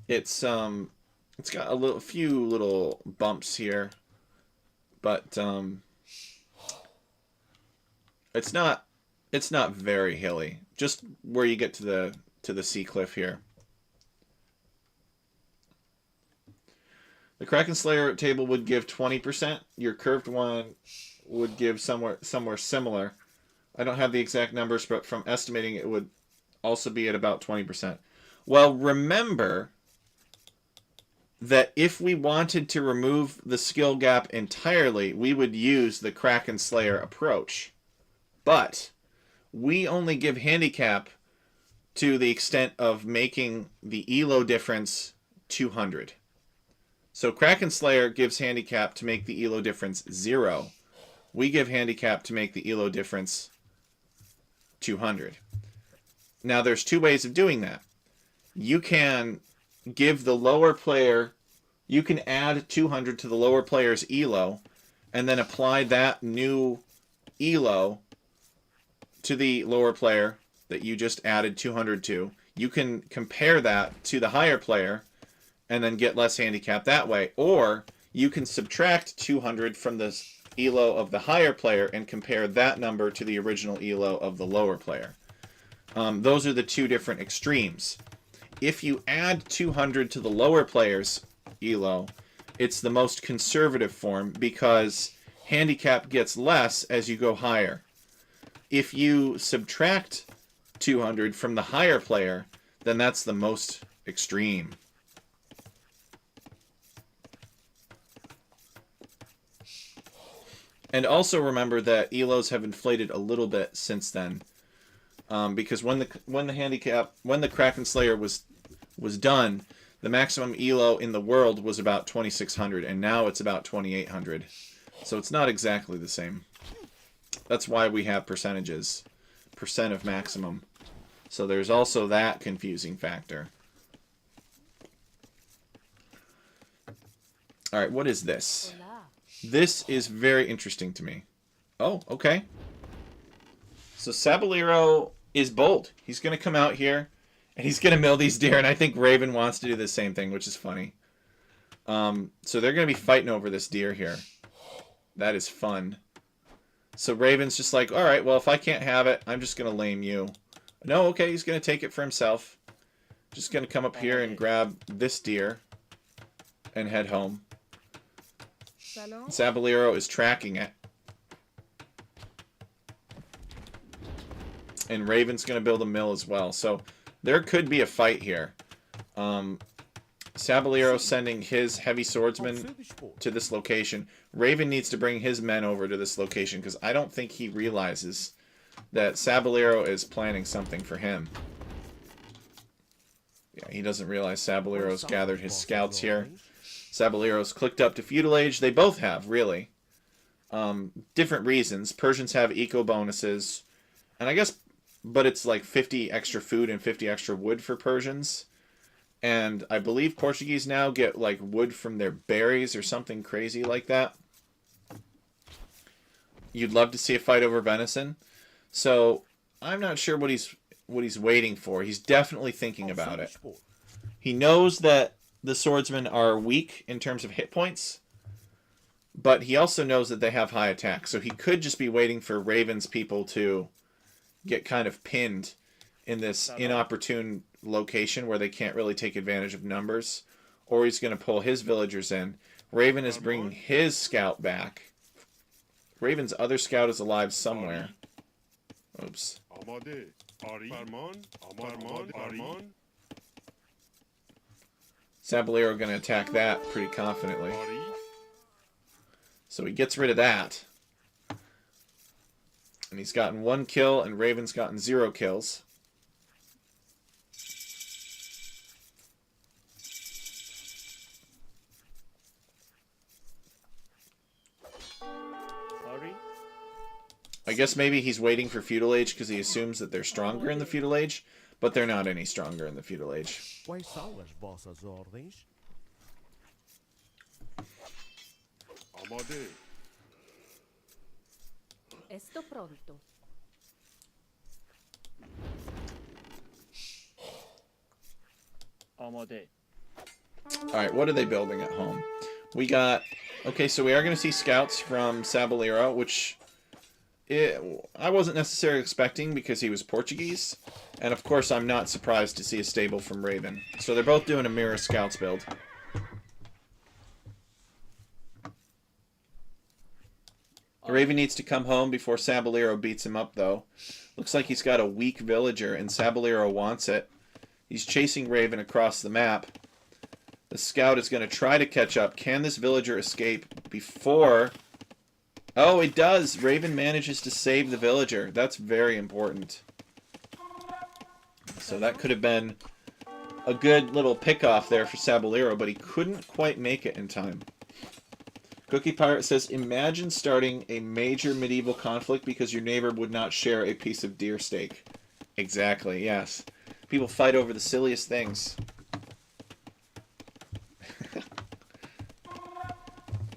got a few little bumps here, but it's not very hilly. Just where you get to the sea cliff here. The Kraken Slayer table would give 20%. Your curved one would give somewhere similar. I don't have the exact numbers, but from estimating it would also be at about 20%. Well, remember that if we wanted to remove the skill gap entirely, we would use the Kraken Slayer approach. But we only give handicap to the extent of making the ELO difference 200. So Kraken Slayer gives handicap to make the ELO difference 0. We give handicap to make the ELO difference 200. Now there's 2 ways of doing that. You can give the lower player, you can add 200 to the lower player's ELO, and then apply that new ELO to the lower player that you just added 200 to. You can compare that to the higher player and then get less handicap that way. Or you can subtract 200 from the ELO of the higher player and compare that number to the original ELO of the lower player. Those are the 2 different extremes. If you add 200 to the lower player's ELO, it's the most conservative form because handicap gets less as you go higher. If you subtract 200 from the higher player, then that's the most extreme. And also remember that ELOs have inflated a little bit since then, because when the Kraken Slayer was done, the maximum ELO in the world was about 2,600, and now it's about 2,800. So it's not exactly the same. That's why we have percentages, percent of maximum. So there's also that confusing factor. All right, what is this? This is very interesting to me. Oh, okay. So Sabeliro is bold. He's going to come out here And he's going to mill these deer, and I think Raven wants to do the same thing, which is funny. So they're going to be fighting over this deer here. That is fun. So Raven's just like, alright, well, if I can't have it, I'm just going to lame you. No, okay, he's going to take it for himself. Just going to come up here and grab this deer and head home. Sabellero is tracking it. And Raven's going to build a mill as well. So there could be a fight here. Sabellero sending his heavy swordsman to this location. Raven needs to bring his men over to this location because I don't think he realizes that Sabellero is planning something for him. Yeah, he doesn't realize Saballero's gathered his scouts here. Saballero's clicked up to feudal age. They both have, really. Different reasons. Persians have eco bonuses. And I guess, but it's like 50 extra food and 50 extra wood for Persians. And I believe Portuguese now get like wood from their berries or something crazy like that. You'd love to see a fight over venison. So I'm not sure what he's waiting for. He's definitely thinking about it. He knows that the swordsmen are weak in terms of hit points, but he also knows that they have high attack. So he could just be waiting for Raven's people to get kind of pinned in this inopportune location where they can't really take advantage of numbers, or he's going to pull his villagers in. Raven is bringing his scout back. Raven's other scout is alive somewhere. Oops. Sabellero going to attack that pretty confidently. So he gets rid of that. And he's gotten 1 kill, and Raven's gotten 0 kills. I guess maybe he's waiting for feudal age because he assumes that they're stronger in the feudal age, but they're not any stronger in the feudal age. Esto pronto. Alright, what are they building at home? We got... Okay, so we are going to see scouts from Sabellero, which... I wasn't necessarily expecting because he was Portuguese. And of course I'm not surprised to see a stable from Raven. So they're both doing a mirror scouts build. Raven needs to come home before Sabellero beats him up though. Looks like he's got a weak villager and Sabellero wants it. He's chasing Raven across the map. The scout is going to try to catch up. Can this villager escape before... Oh, it does! Raven manages to save the villager. That's very important. So that could have been a good little pick-off there for Sabellero, but he couldn't quite make it in time. Cookie Pirate says, imagine starting a major medieval conflict because your neighbor would not share a piece of deer steak. Exactly, yes. People fight over the silliest things.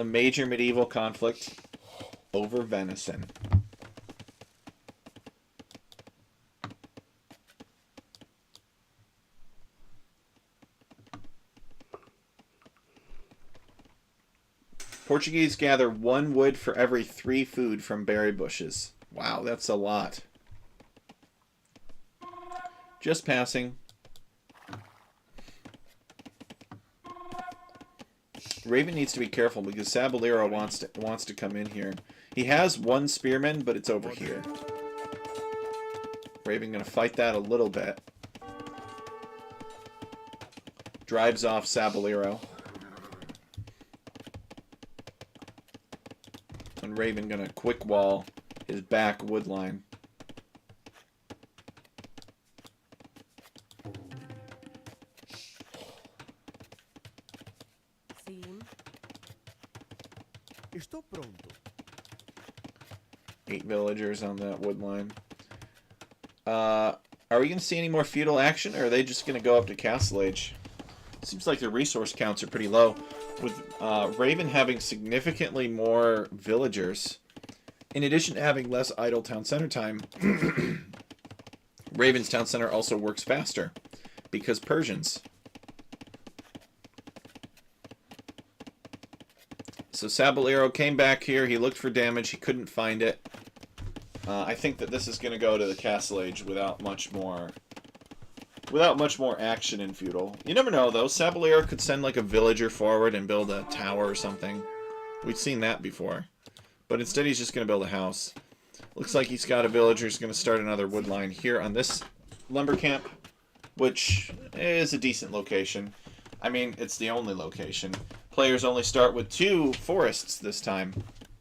A major medieval conflict over venison. Portuguese gather 1 wood for every 3 food from berry bushes. Wow, that's a lot. Just passing. Raven needs to be careful because Sabellero wants to come in here. He has 1 spearman, but it's over here. Raven gonna fight that a little bit. Drives off Sabellero. And Raven gonna quick wall his back wood line. Estou pronto. 8 villagers on that wood line. Are we going to see any more feudal action, or are they just going to go up to castle age? Seems like their resource counts are pretty low. With Raven having significantly more villagers, in addition to having less idle town center time, Raven's town center also works faster. because Persians. So Saballero came back here. He looked for damage. He couldn't find it. I think that this is going to go to the Castle Age without much more action in feudal. You never know, though. Saballero could send like a villager forward and build a tower or something. We've seen that before. But instead he's just going to build a house. Looks like he's got a villager who's going to start another wood line here on this lumber camp, which is a decent location. I mean, it's the only location. Players only start with 2 forests this time.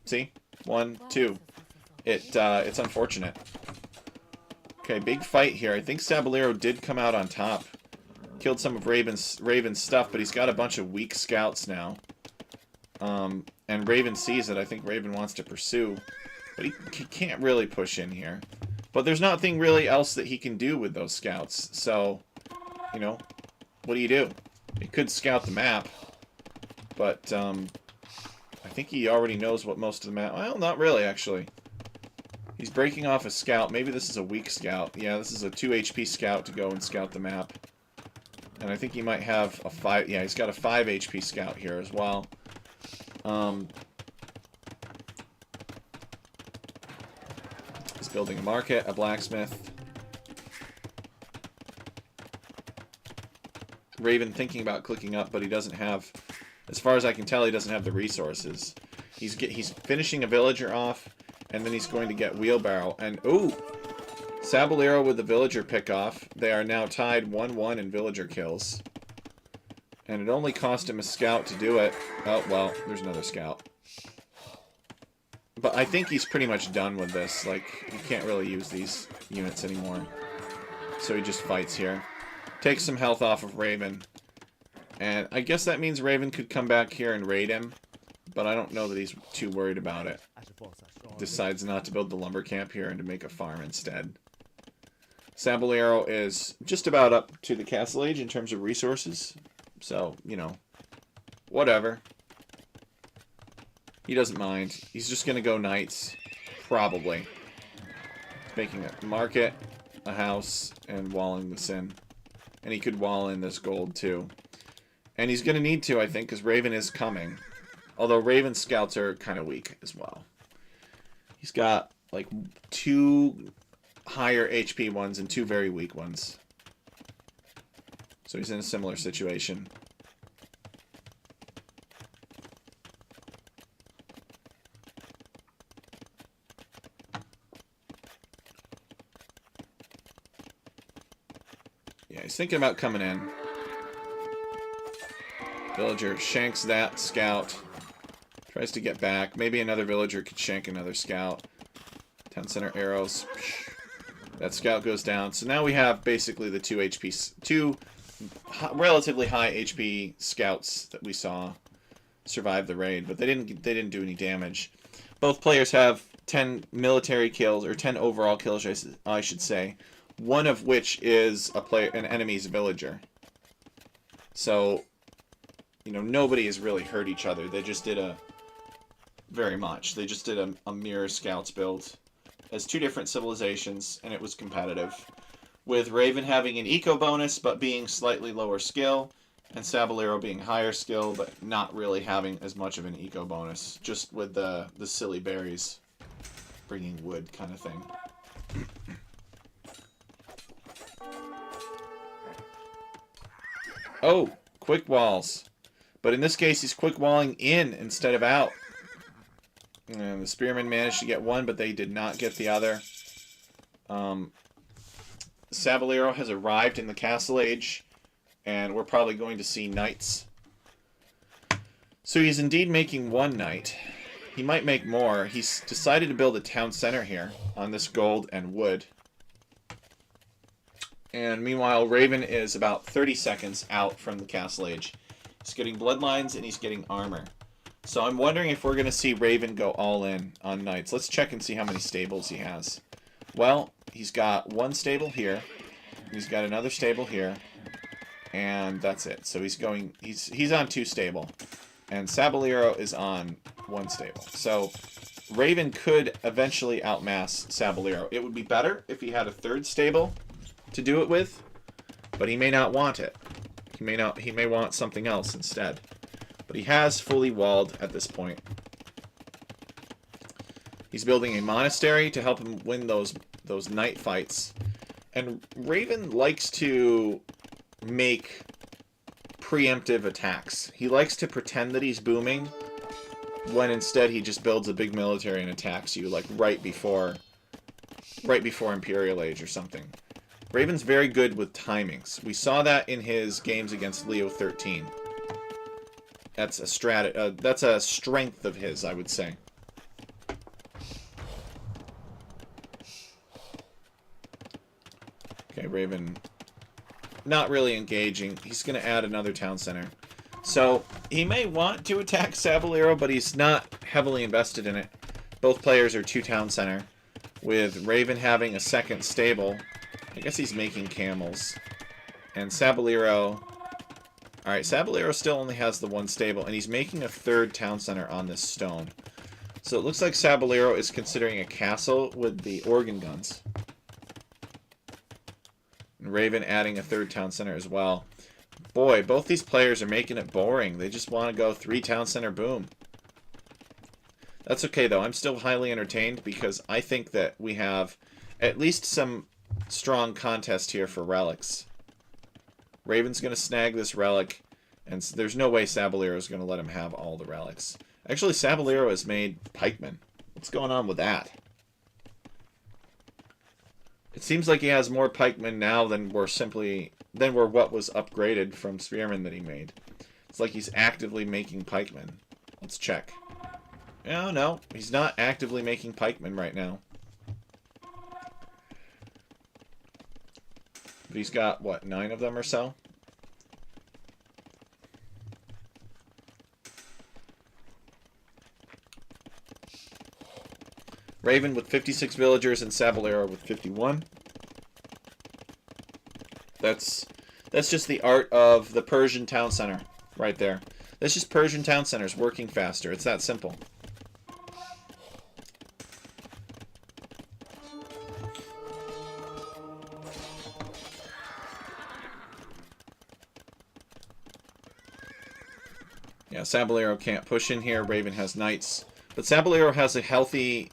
See? 1, 2. It's unfortunate. Okay, big fight here. I think Saballero did come out on top. Killed some of Raven's stuff, but he's got a bunch of weak scouts now. And Raven sees it. I think Raven wants to pursue. But he can't really push in here. But there's nothing really else that he can do with those scouts. So, you know, what do you do? He could scout the map. But, I think he already knows what most of the map... Well, not really, actually. He's breaking off a scout. Maybe this is a weak scout. Yeah, this is a 2 HP scout to go and scout the map. And I think he might have a 5... Yeah, he's got a 5 HP scout here as well. He's building a market, a blacksmith. Raven thinking about clicking up, but he doesn't have... As far as I can tell, he doesn't have the resources. He's finishing a villager off, and then he's going to get wheelbarrow. And, ooh! Saballero with the villager pickoff. They are now tied 1-1 in villager kills. And it only cost him a scout to do it. Oh, well, there's another scout. But I think he's pretty much done with this. Like, he can't really use these units anymore. So he just fights here. Takes some health off of Raven. And I guess that means Raven could come back here and raid him. But I don't know that he's too worried about it. Decides not to build the lumber camp here and to make a farm instead. Saballero is just about up to the Castle Age in terms of resources. So, you know, whatever. He doesn't mind. He's just going to go knights. Probably. Making a market, a house, and walling this in. And he could wall in this gold too. And he's going to need to, I think, because Raven is coming. Although Raven's scouts are kind of weak as well. He's got, like, 2 higher HP ones and 2 very weak ones. So he's in a similar situation. Yeah, he's thinking about coming in. Villager shanks that scout. Tries to get back. Maybe another villager could shank another scout. Town center arrows. That scout goes down. So now we have basically the 2 relatively high HP scouts that we saw survive the raid, but they didn't do any damage. Both players have 10 military kills, or 10 overall kills, I should say. One of which is an enemy's villager. So, you know, nobody has really hurt each other. They just did They just did a mirror scouts build as 2 different civilizations, and it was competitive. With Raven having an eco bonus, but being slightly lower skill, and Saballero being higher skill, but not really having as much of an eco bonus. Just with the silly berries bringing wood kind of thing. Oh, quick walls. But in this case, he's quick walling in instead of out. And the spearmen managed to get one, but they did not get the other. Saballero has arrived in the Castle Age, and we're probably going to see knights. So he's indeed making 1 knight. He might make more. He's decided to build a town center here on this gold and wood. And meanwhile, Raven is about 30 seconds out from the Castle Age. He's getting bloodlines and he's getting armor. So I'm wondering if we're going to see Raven go all in on knights. Let's check and see how many stables he has. Well, he's got 1 stable here. He's got another stable here. And that's it. So he's on 2 stable. And Saballero is on 1 stable. So Raven could eventually outmass Saballero. It would be better if he had a 3rd stable to do it with. But he may not want it. He may want something else instead. But he has fully walled at this point. He's building a monastery to help him win those night fights. And Raven likes to make preemptive attacks. He likes to pretend that he's booming when instead he just builds a big military and attacks you like right before Imperial Age or something. Raven's very good with timings. We saw that in his games against Leo 13. That's a strength of his, I would say. Okay, Raven not really engaging. He's going to add another town center. So, he may want to attack Sabellero, but he's not heavily invested in it. Both players are 2 town center, with Raven having a second stable. I guess he's making camels. And Sabellero... Alright, Sabellero still only has the 1 stable, and he's making a 3rd town center on this stone. So it looks like Sabellero is considering a castle with the organ guns. And Raven adding a 3rd town center as well. Boy, both these players are making it boring. They just want to go 3 town center boom. That's okay, though. I'm still highly entertained because I think that we have at least some strong contest here for relics. Raven's going to snag this relic, and there's no way Sabellero is going to let him have all the relics. Actually, Sabellero has made pikemen. What's going on with that? It seems like he has more pikemen now than were what was upgraded from spearmen that he made. It's like he's actively making pikemen. Let's check. Oh, no, he's not actively making pikemen right now. But he's got, what, 9 of them or so? Raven with 56 villagers and Sabellero with 51. That's just the art of the Persian town center right there. That's just Persian town centers working faster. It's that simple. Yeah, Sabellero can't push in here. Raven has knights. But Sabellero has a healthy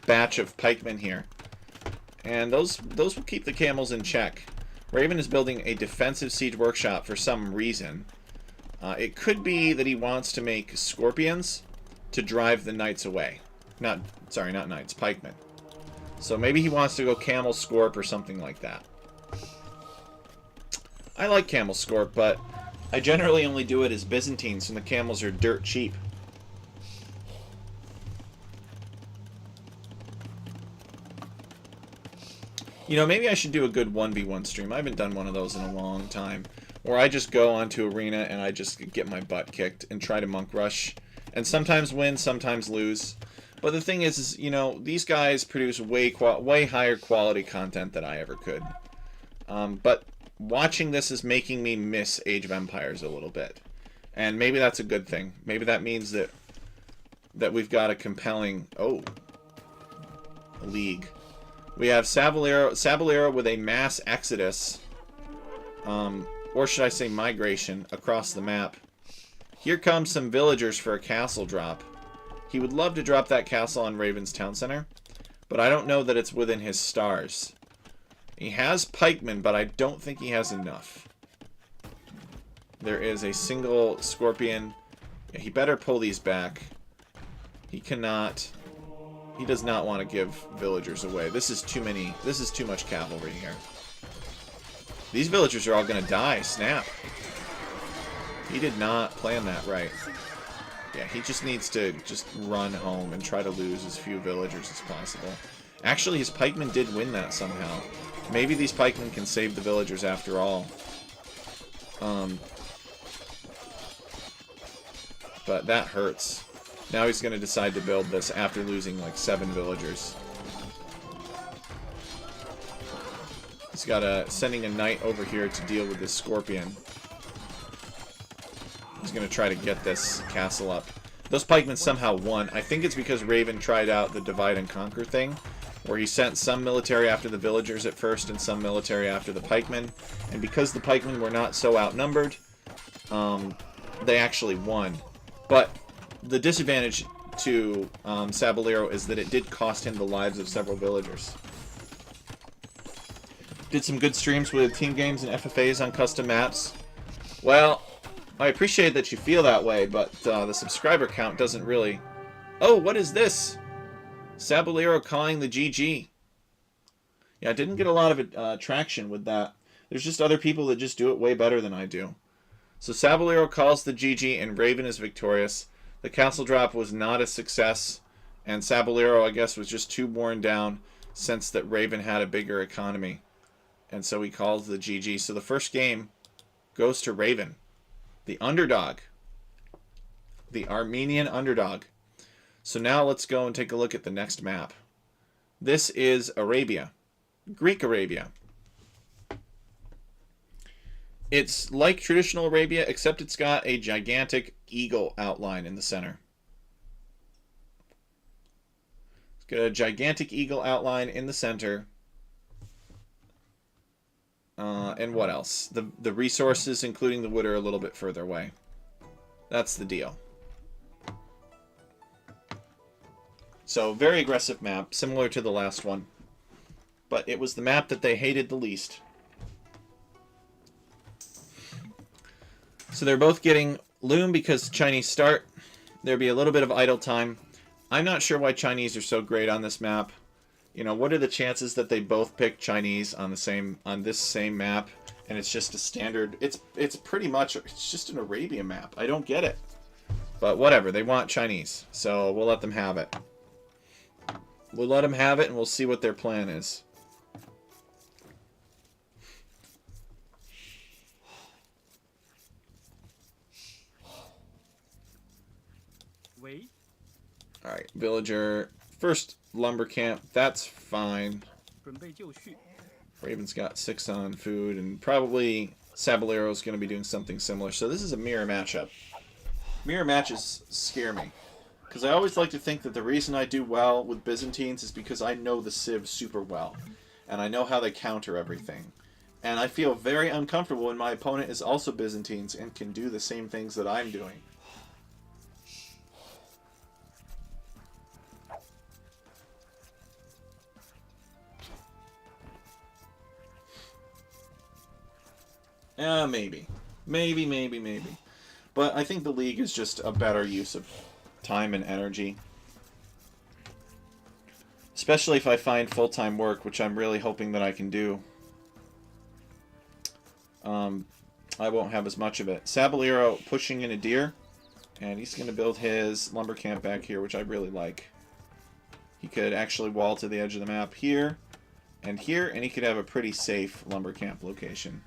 batch of pikemen here. And those will keep the camels in check. Raven is building a defensive siege workshop for some reason. It could be that he wants to make scorpions to drive the knights away. Not knights, pikemen. So maybe he wants to go camel scorp or something like that. I like camel scorp, but I generally only do it as Byzantines, and the camels are dirt cheap. You know, maybe I should do a good 1v1 stream. I haven't done one of those in a long time. Where I just go onto Arena and I just get my butt kicked and try to monk rush. And sometimes win, sometimes lose. But the thing is you know, these guys produce way higher quality content than I ever could. But watching this is making me miss Age of Empires a little bit. And maybe that's a good thing. Maybe that means that we've got a compelling... Oh. A league. We have Sabellero with a mass exodus. Or should I say migration across the map. Here comes some villagers for a castle drop. He would love to drop that castle on Raven's town center. But I don't know that it's within his stars. He has pikemen, but I don't think he has enough. There is a single scorpion. Yeah, he better pull these back. He cannot... He does not want to give villagers away. This is too much cavalry here. These villagers are all going to die. Snap. He did not plan that right. Yeah, he just needs to just run home and try to lose as few villagers as possible. Actually, his pikemen did win that somehow. Maybe these pikemen can save the villagers after all. But that hurts. Now he's going to decide to build this after losing like 7 villagers. He's got sending a knight over here to deal with this scorpion. He's going to try to get this castle up. Those pikemen somehow won. I think it's because Raven tried out the divide and conquer thing. where he sent some military after the villagers at first and some military after the pikemen. And because the pikemen were not so outnumbered, they actually won. But the disadvantage to Sabellero is that it did cost him the lives of several villagers. Did some good streams with team games and FFAs on custom maps. Well, I appreciate that you feel that way, but the subscriber count doesn't really... Oh, what is this? Sabellero calling the GG. Yeah, I didn't get a lot of traction with that. There's just other people that just do it way better than I do. So Sabellero calls the GG and Raven is victorious. The castle drop was not a success, and Sabellero, I guess, was just too worn down since that Raven had a bigger economy. And so he calls the GG. So the first game goes to Raven, the underdog, the Armenian underdog. So now let's go and take a look at the next map. This is Arabia, Greek Arabia. It's like traditional Arabia, except it's got a gigantic eagle outline in the center. It's got a gigantic eagle outline in the center. And what else? The resources, including the wood, are a little bit further away. That's the deal. So, very aggressive map, similar to the last one. But it was the map that they hated the least. So they're both getting loom because Chinese start. There'll be a little bit of idle time. I'm not sure why Chinese are so great on this map. You know, what are the chances that they both pick Chinese on this same map, and it's just a standard? It's pretty much, it's just an Arabian map. I don't get it. But whatever, they want Chinese, so we'll let them have it. We'll let them have it, and we'll see what their plan is. Wait. Alright, villager. First lumber camp, that's fine. 准备就绪. Raven's got 6 on food, and probably Saballero's going to be doing something similar. So this is a mirror matchup. Mirror matches scare me, because I always like to think that the reason I do well with Byzantines is because I know the Civ super well, and I know how they counter everything. And I feel very uncomfortable when my opponent is also Byzantines and can do the same things that I'm doing. Maybe. Maybe. But I think the League is just a better use of time and energy. Especially if I find full-time work, which I'm really hoping that I can do. I won't have as much of it. Sabellero pushing in a deer. And he's going to build his lumber camp back here, which I really like. He could actually wall to the edge of the map here. And here, and he could have a pretty safe lumber camp location.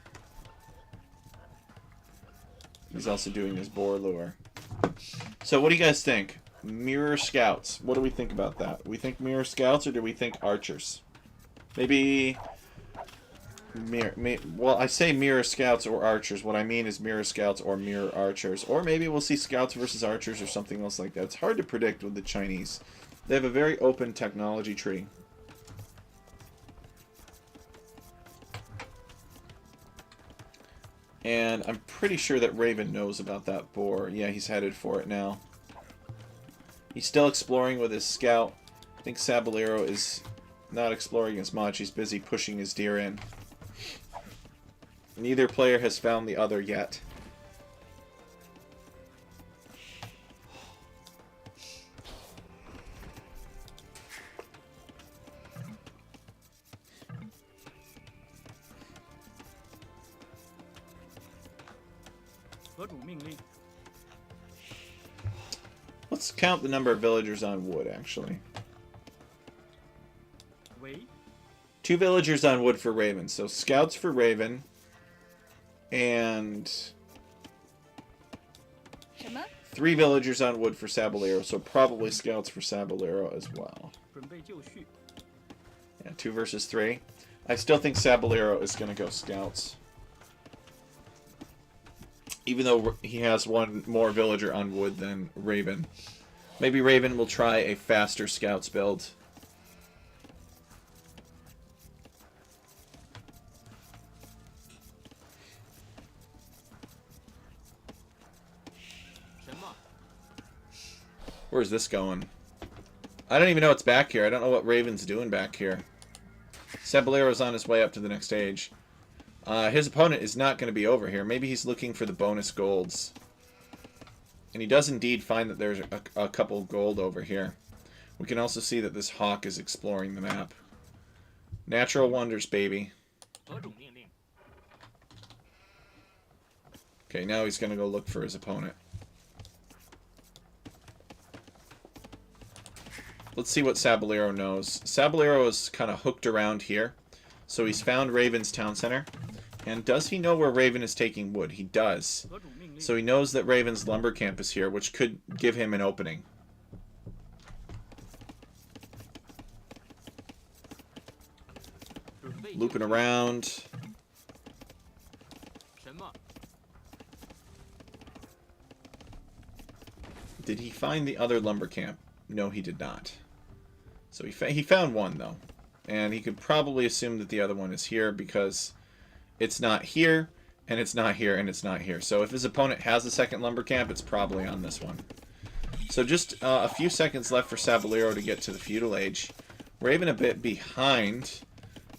He's also doing his boar lure. So what do you guys think? Mirror scouts. What do we think about that? Do we think mirror scouts or do we think archers? Maybe... well, I say mirror scouts or archers. What I mean is mirror scouts or mirror archers. Or maybe we'll see scouts versus archers or something else like that. It's hard to predict with the Chinese. They have a very open technology tree. And I'm pretty sure that Raven knows about that boar. Yeah, he's headed for it now. He's still exploring with his scout. I think Sabellero is not exploring as much. He's busy pushing his deer in. Neither player has found the other yet. Let's count the number of villagers on wood, actually. Wait. 2 villagers on wood for Raven. So scouts for Raven. And 3 villagers on wood for Sabellero. So probably scouts for Sabellero as well. 准备就绪. Yeah, 2 versus 3. I still think Sabellero is going to go scouts. Even though he has 1 more villager on wood than Raven. Maybe Raven will try a faster scouts build. Where's this going? I don't even know what's back here. I don't know what Raven's doing back here. Sabolero's on his way up to the next stage. His opponent is not going to be over here. Maybe he's looking for the bonus golds. And he does indeed find that there's a couple gold over here. We can also see that this hawk is exploring the map. Natural wonders, baby. Okay, now he's going to go look for his opponent. Let's see what Sabolero knows. Sabolero is kind of hooked around here. So he's found Raven's town center. And does he know where Raven is taking wood? He does. So he knows that Raven's lumber camp is here, which could give him an opening. Looping around. Did he find the other lumber camp? No, he did not. So he found one, though. And he could probably assume that the other one is here because it's not here, and it's not here, and it's not here. So if his opponent has a second lumber camp, it's probably on this one. So just a few seconds left for Sabolero to get to the feudal age. Raven a bit behind.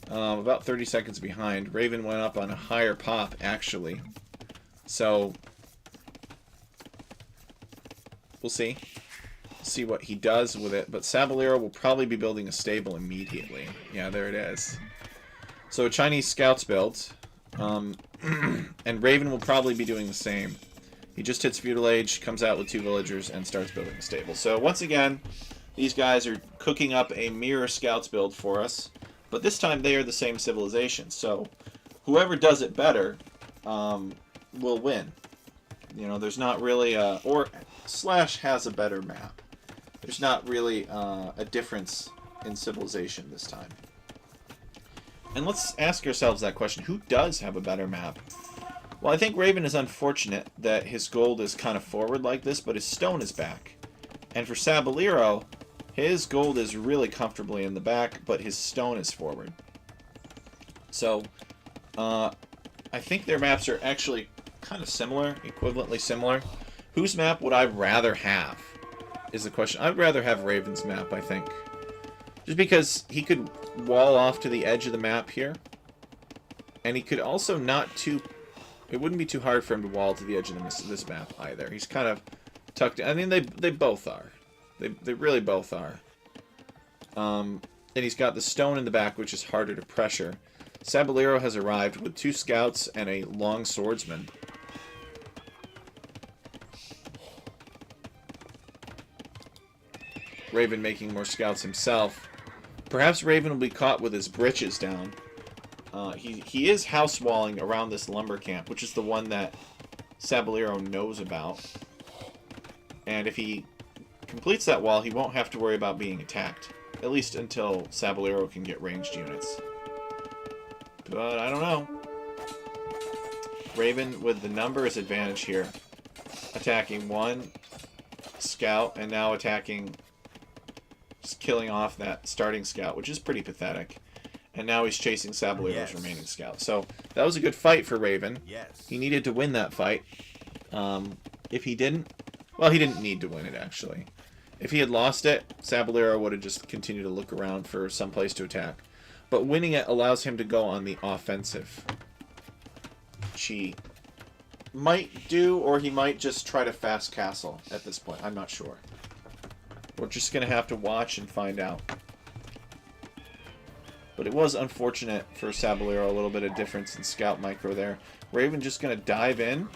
About 30 seconds behind. Raven went up on a higher pop, actually. So we'll see. See what he does with it. But Sabolero will probably be building a stable immediately. Yeah, there it is. So a Chinese scouts build. And Raven will probably be doing the same. He just hits feudal age, comes out with 2 villagers, and starts building a stable. So once again, these guys are cooking up a mirror scouts build for us. But this time they are the same civilization. So whoever does it better will win. You know, there's not really a... Or Slash has a better map. There's not really a difference in civilization this time. And let's ask ourselves that question. Who does have a better map? Well, I think Raven is unfortunate that his gold is kind of forward like this, but his stone is back. And for Sabolero, his gold is really comfortably in the back, but his stone is forward. So, I think their maps are actually kind of similar, equivalently similar. Whose map would I rather have, is the question. I'd rather have Raven's map, I think. Just because he could wall off to the edge of the map here. And he could also not too... It wouldn't be too hard for him to wall to the edge of this map either. He's kind of tucked in. I mean, they both are. They really both are. And he's got the stone in the back, which is harder to pressure. Sabolero has arrived with 2 scouts and a long swordsman. Raven making more scouts himself. Perhaps Raven will be caught with his britches down. He is house walling around this lumber camp, which is the one that Sabolero knows about. And if he completes that wall, he won't have to worry about being attacked. At least until Sabolero can get ranged units. But I don't know. Raven with the numbers advantage here. Attacking 1 scout and now attacking... Just killing off that starting scout, which is pretty pathetic. And now he's chasing Sabolero's remaining scout. So that was a good fight for Raven. He needed to win that fight. If he didn't... Well, he didn't need to win it, actually. If he had lost it, Sabolero would have just continued to look around for some place to attack. But winning it allows him to go on the offensive. Which he might do, or he might just try to fast castle at this point. I'm not sure. We're just going to have to watch and find out. But it was unfortunate for Sabolero, a little bit of difference in scout micro there. Raven just going to dive in.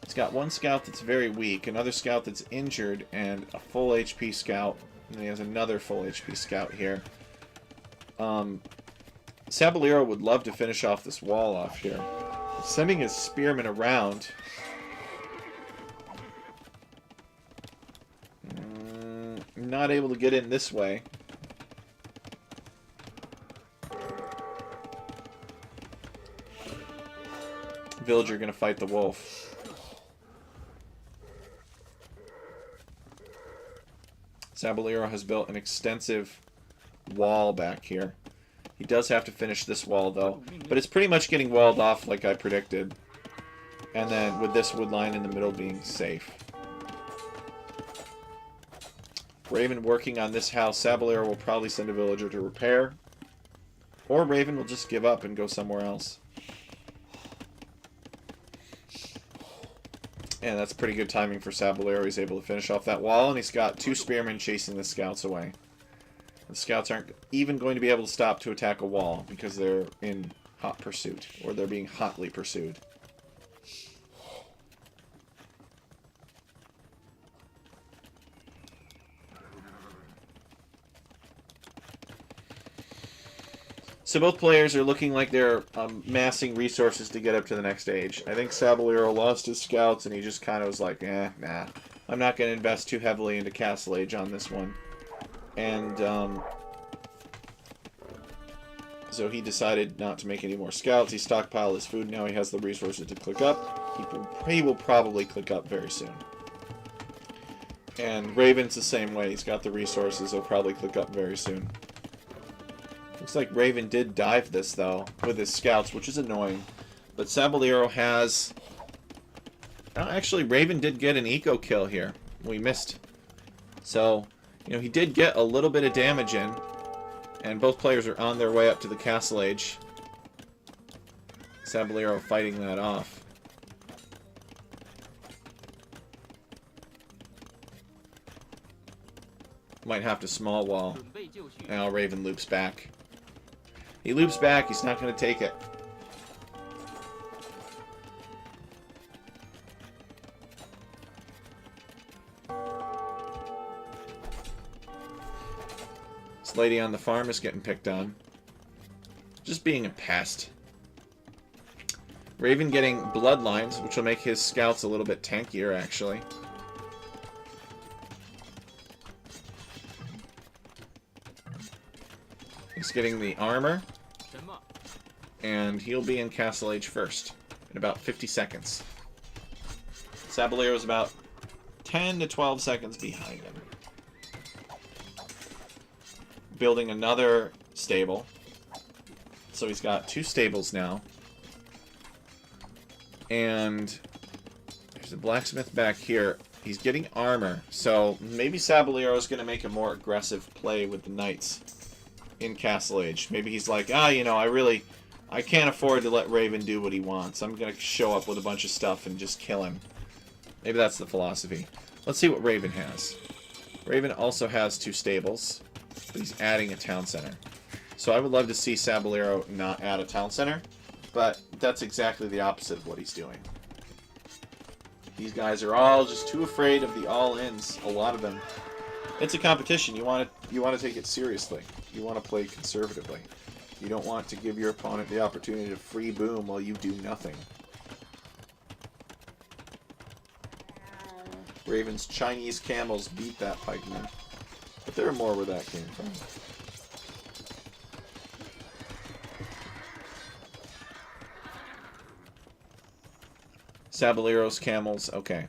He's got 1 scout that's very weak, another scout that's injured, and a full HP scout. And he has another full HP scout here. Sabolero would love to finish off this wall off here. Sending his spearmen around. Not able to get in this way. Villager gonna fight the wolf. Sabolero has built an extensive wall back here. He does have to finish this wall though, but it's pretty much getting walled off like I predicted. And then with this wood line in the middle being safe. Raven working on this house. Sabellero will probably send a villager to repair. Or Raven will just give up and go somewhere else. And that's pretty good timing for Sabellero. He's able to finish off that wall, and he's got 2 spearmen chasing the scouts away. The scouts aren't even going to be able to stop to attack a wall because they're in hot pursuit, or they're being hotly pursued. So both players are looking like they're amassing resources to get up to the next stage. I think Sabellero lost his scouts, and he just kind of was like, nah. I'm not going to invest too heavily into Castle Age on this one. And so he decided not to make any more scouts. He stockpiled his food. Now he has the resources to click up. He will probably click up very soon. And Raven's the same way. He's got the resources. He'll probably click up very soon. Looks like Raven did dive this, though, with his scouts, which is annoying. But Sabellero has... actually, Raven did get an eco kill here. We missed. So, you know, he did get a little bit of damage in. And both players are on their way up to the Castle Age. Sabellero fighting that off. Might have to small wall. Now Raven loops back. He loops back. He's not going to take it. This lady on the farm is getting picked on. Just being a pest. Raven getting bloodlines, which will make his scouts a little bit tankier, actually. He's getting the armor. And he'll be in Castle Age first. In about 50 seconds. Sabellero's about 10 to 12 seconds behind him. Building another stable. So he's got 2 stables now. And there's a blacksmith back here. He's getting armor. So maybe Sabellero's going to make a more aggressive play with the knights in Castle Age. Maybe he's like, you know, I can't afford to let Raven do what he wants. I'm going to show up with a bunch of stuff and just kill him. Maybe that's the philosophy. Let's see what Raven has. Raven also has 2 stables. But he's adding a town center. So I would love to see Sabellero not add a town center. But that's exactly the opposite of what he's doing. These guys are all just too afraid of the all-ins. A lot of them. It's a competition. You want to take it seriously. You want to play conservatively. You don't want to give your opponent the opportunity to free boom while you do nothing. Raven's Chinese camels beat that pikeman. But there are more where that came from. Sabellero's camels. Okay.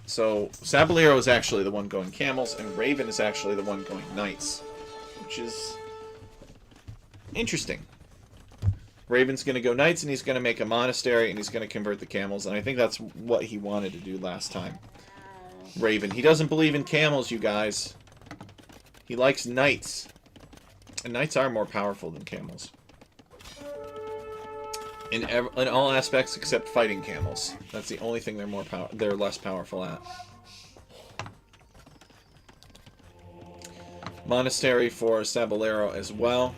So, Sabellero is actually the one going camels, and Raven is actually the one going knights. Which is interesting. Raven's going to go knights, and he's going to make a monastery, and he's going to convert the camels, and I think that's what he wanted to do last time. Raven. He doesn't believe in camels, you guys. He likes knights. And knights are more powerful than camels. In all aspects except fighting camels. That's the only thing they're less powerful at. Monastery for Sabellero as well.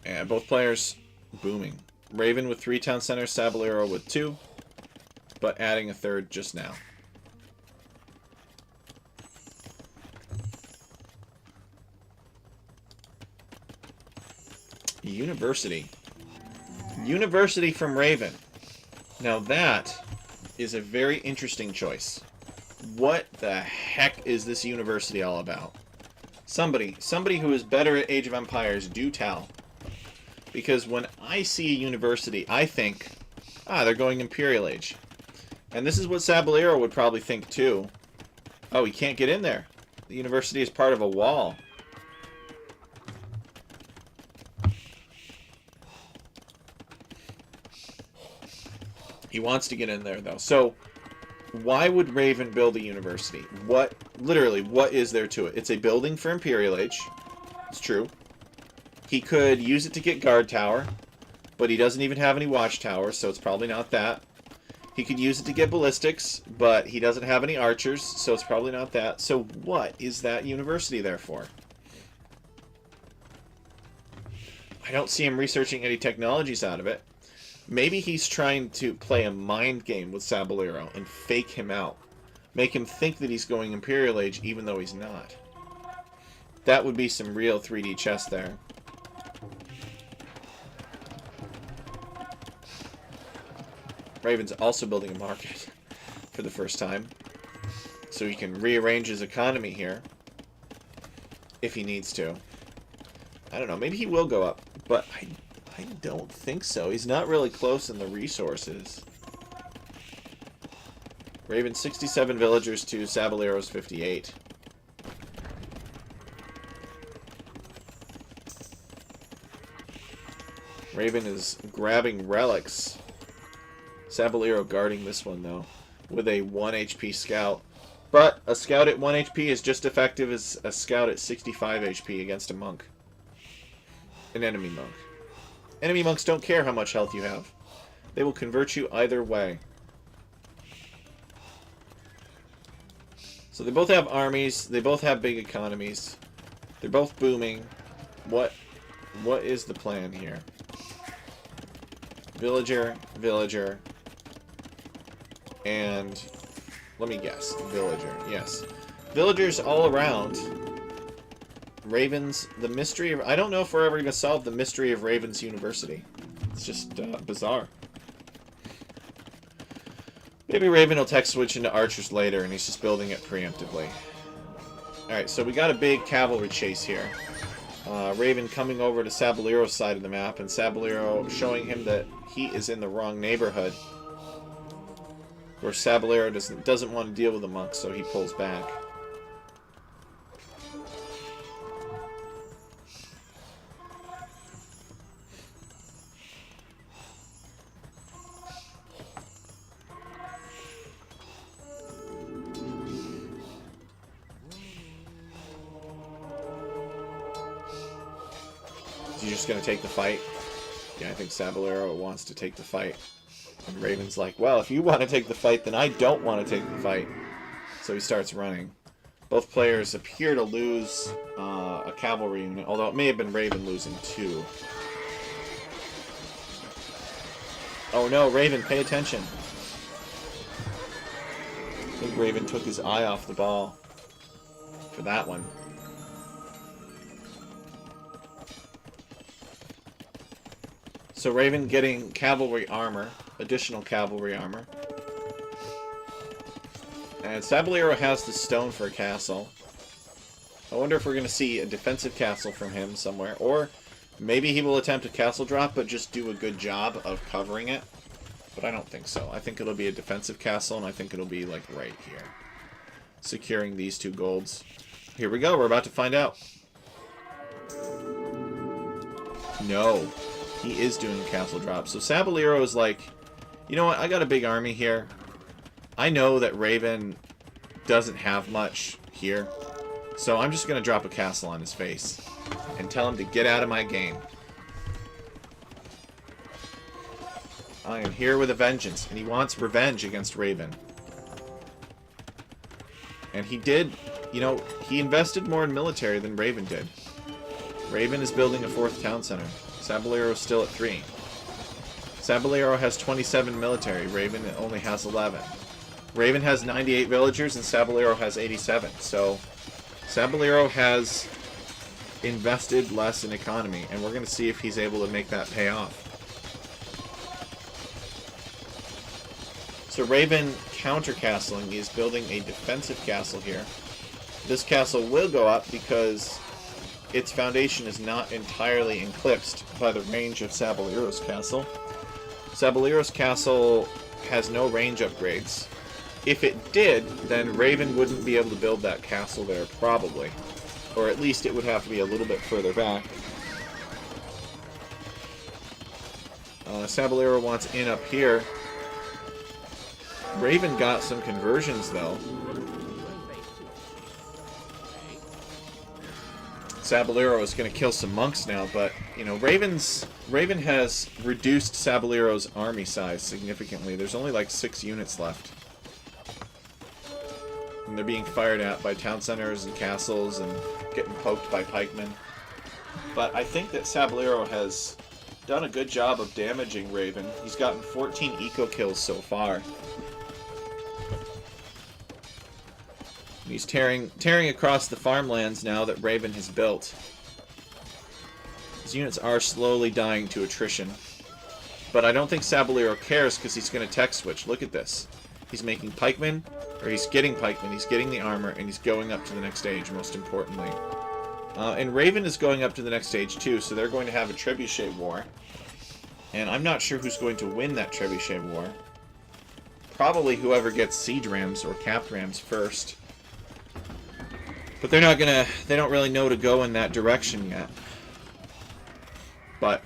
And both players booming. Raven with 3 town centers, Sabellero with 2, but adding a 3rd just now. University. University from Raven. Now that is a very interesting choice. What the heck is this university all about? Somebody who is better at Age of Empires, do tell. Because when I see a university, I think, they're going Imperial Age. And this is what Sabellero would probably think too. Oh, he can't get in there. The university is part of a wall. He wants to get in there, though. So, why would Raven build a university? Literally, what is there to it? It's a building for Imperial Age. It's true. He could use it to get guard tower, but he doesn't even have any watchtowers, so it's probably not that. He could use it to get ballistics, but he doesn't have any archers, so it's probably not that. So what is that university there for? I don't see him researching any technologies out of it. Maybe he's trying to play a mind game with Sabellero and fake him out. Make him think that he's going Imperial Age even though he's not. That would be some real 3D chess there. Raven's also building a market for the first time. So he can rearrange his economy here. If he needs to. I don't know, maybe he will go up. But I don't think so. He's not really close in the resources. Raven 67 villagers to Saballero's 58. Raven is grabbing relics. Saballero guarding this one, though, with a 1 HP scout. But a scout at 1 HP is just effective as a scout at 65 HP against a monk. An enemy monk. Enemy monks don't care how much health you have. They will convert you either way. So they both have armies. They both have big economies. They're both booming. What is the plan here? Villager, villager, and let me guess, villager, yes. Villagers all around. Ravens, the mystery of... I don't know if we're ever going to solve the mystery of Raven's University. It's just bizarre. Maybe Raven will tech switch into archers later and he's just building it preemptively. Alright, so we got a big cavalry chase here. Raven coming over to Saballero's side of the map, and Saballero showing him that he is in the wrong neighborhood. Where Saballero doesn't want to deal with the monks, so he pulls back. Is he just going to take the fight? Yeah, I think Saballero wants to take the fight. And Raven's like, well, if you want to take the fight, then I don't want to take the fight. So he starts running. Both players appear to lose a cavalry unit, although it may have been Raven losing 2. Oh no, Raven, pay attention. I think Raven took his eye off the ball for that one. So Raven getting cavalry armor, additional cavalry armor. And Saballero has the stone for a castle. I wonder if we're going to see a defensive castle from him somewhere. Or maybe he will attempt a castle drop, but just do a good job of covering it. But I don't think so. I think it'll be a defensive castle, and I think it'll be, like, right here. Securing these 2 golds. Here we go. We're about to find out. No. He is doing a castle drop. So Saballero is like, you know what? I got a big army here. I know that Raven doesn't have much here. So I'm just going to drop a castle on his face. And tell him to get out of my game. I am here with a vengeance. And he wants revenge against Raven. And he did, you know, he invested more in military than Raven did. Raven is building a 4th town center. Saballero is still at 3. Saballero has 27 military. Raven only has 11. Raven has 98 villagers and Saballero has 87. So Saballero has invested less in economy, and we're going to see if he's able to make that pay off. So Raven counter-castling is building a defensive castle here. This castle will go up because its foundation is not entirely eclipsed by the range of Saballero's castle. Saballero's castle has no range upgrades. If it did, then Raven wouldn't be able to build that castle there, probably. Or at least it would have to be a little bit further back. Saballero wants in up here. Raven got some conversions, though. Saballero is going to kill some monks now, but, you know, Raven has reduced Saballero's army size significantly. There's only like 6 units left. And they're being fired at by town centers and castles and getting poked by pikemen. But I think that Saballero has done a good job of damaging Raven. He's gotten 14 eco kills so far. He's tearing across the farmlands now that Raven has built. His units are slowly dying to attrition. But I don't think Saballero cares because he's going to tech switch. Look at this. He's making pikemen, or he's getting pikemen, he's getting the armor, and he's going up to the next stage, most importantly. And Raven is going up to the next stage too, so they're going to have a trebuchet war. And I'm not sure who's going to win that trebuchet war. Probably whoever gets siege rams or capped rams first. But they're not gonna, they don't really know to go in that direction yet. But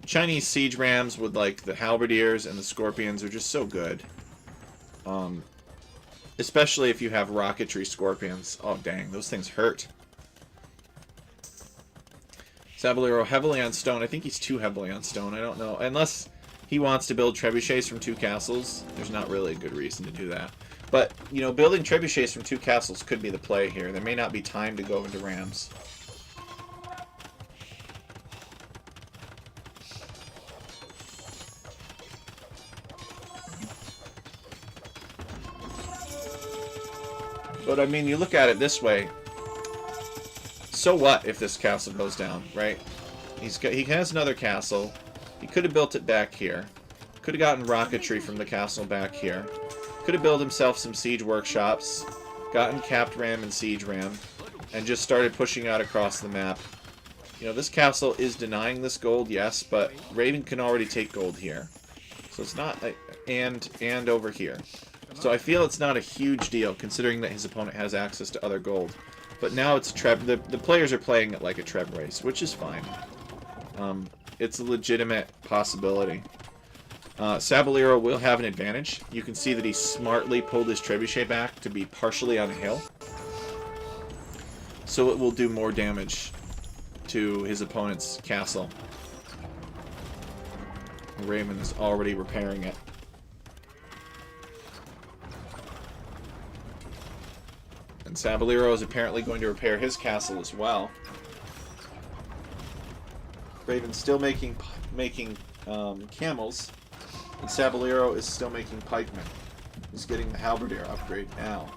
Chinese siege rams with like the halberdiers and the scorpions are just so good. Especially if you have rocketry scorpions. Oh dang, those things hurt. Saballero heavily on stone. I think he's too heavily on stone. I don't know. Unless he wants to build trebuchets from 2 castles, there's not really a good reason to do that. But, you know, building trebuchets from 2 castles could be the play here. There may not be time to go into rams. But, I mean, you look at it this way. So what if this castle goes down, right? He has another castle. He could have built it back here. Could have gotten rocketry from the castle back here. Could have built himself some siege workshops, gotten capped ram and siege ram, and just started pushing out across the map. You know, this castle is denying this gold, yes, but Raven can already take gold here. So it's not, and over here. So I feel it's not a huge deal, considering that his opponent has access to other gold. But now it's a treb, the players are playing it like a treb race, which is fine. It's a legitimate possibility. Saballero will have an advantage. You can see that he smartly pulled his trebuchet back to be partially on a hill. So it will do more damage to his opponent's castle. Raven is already repairing it. And Saballero is apparently going to repair his castle as well. Raven's still making camels. And Saballero is still making pikemen. He's getting the halberdier upgrade now.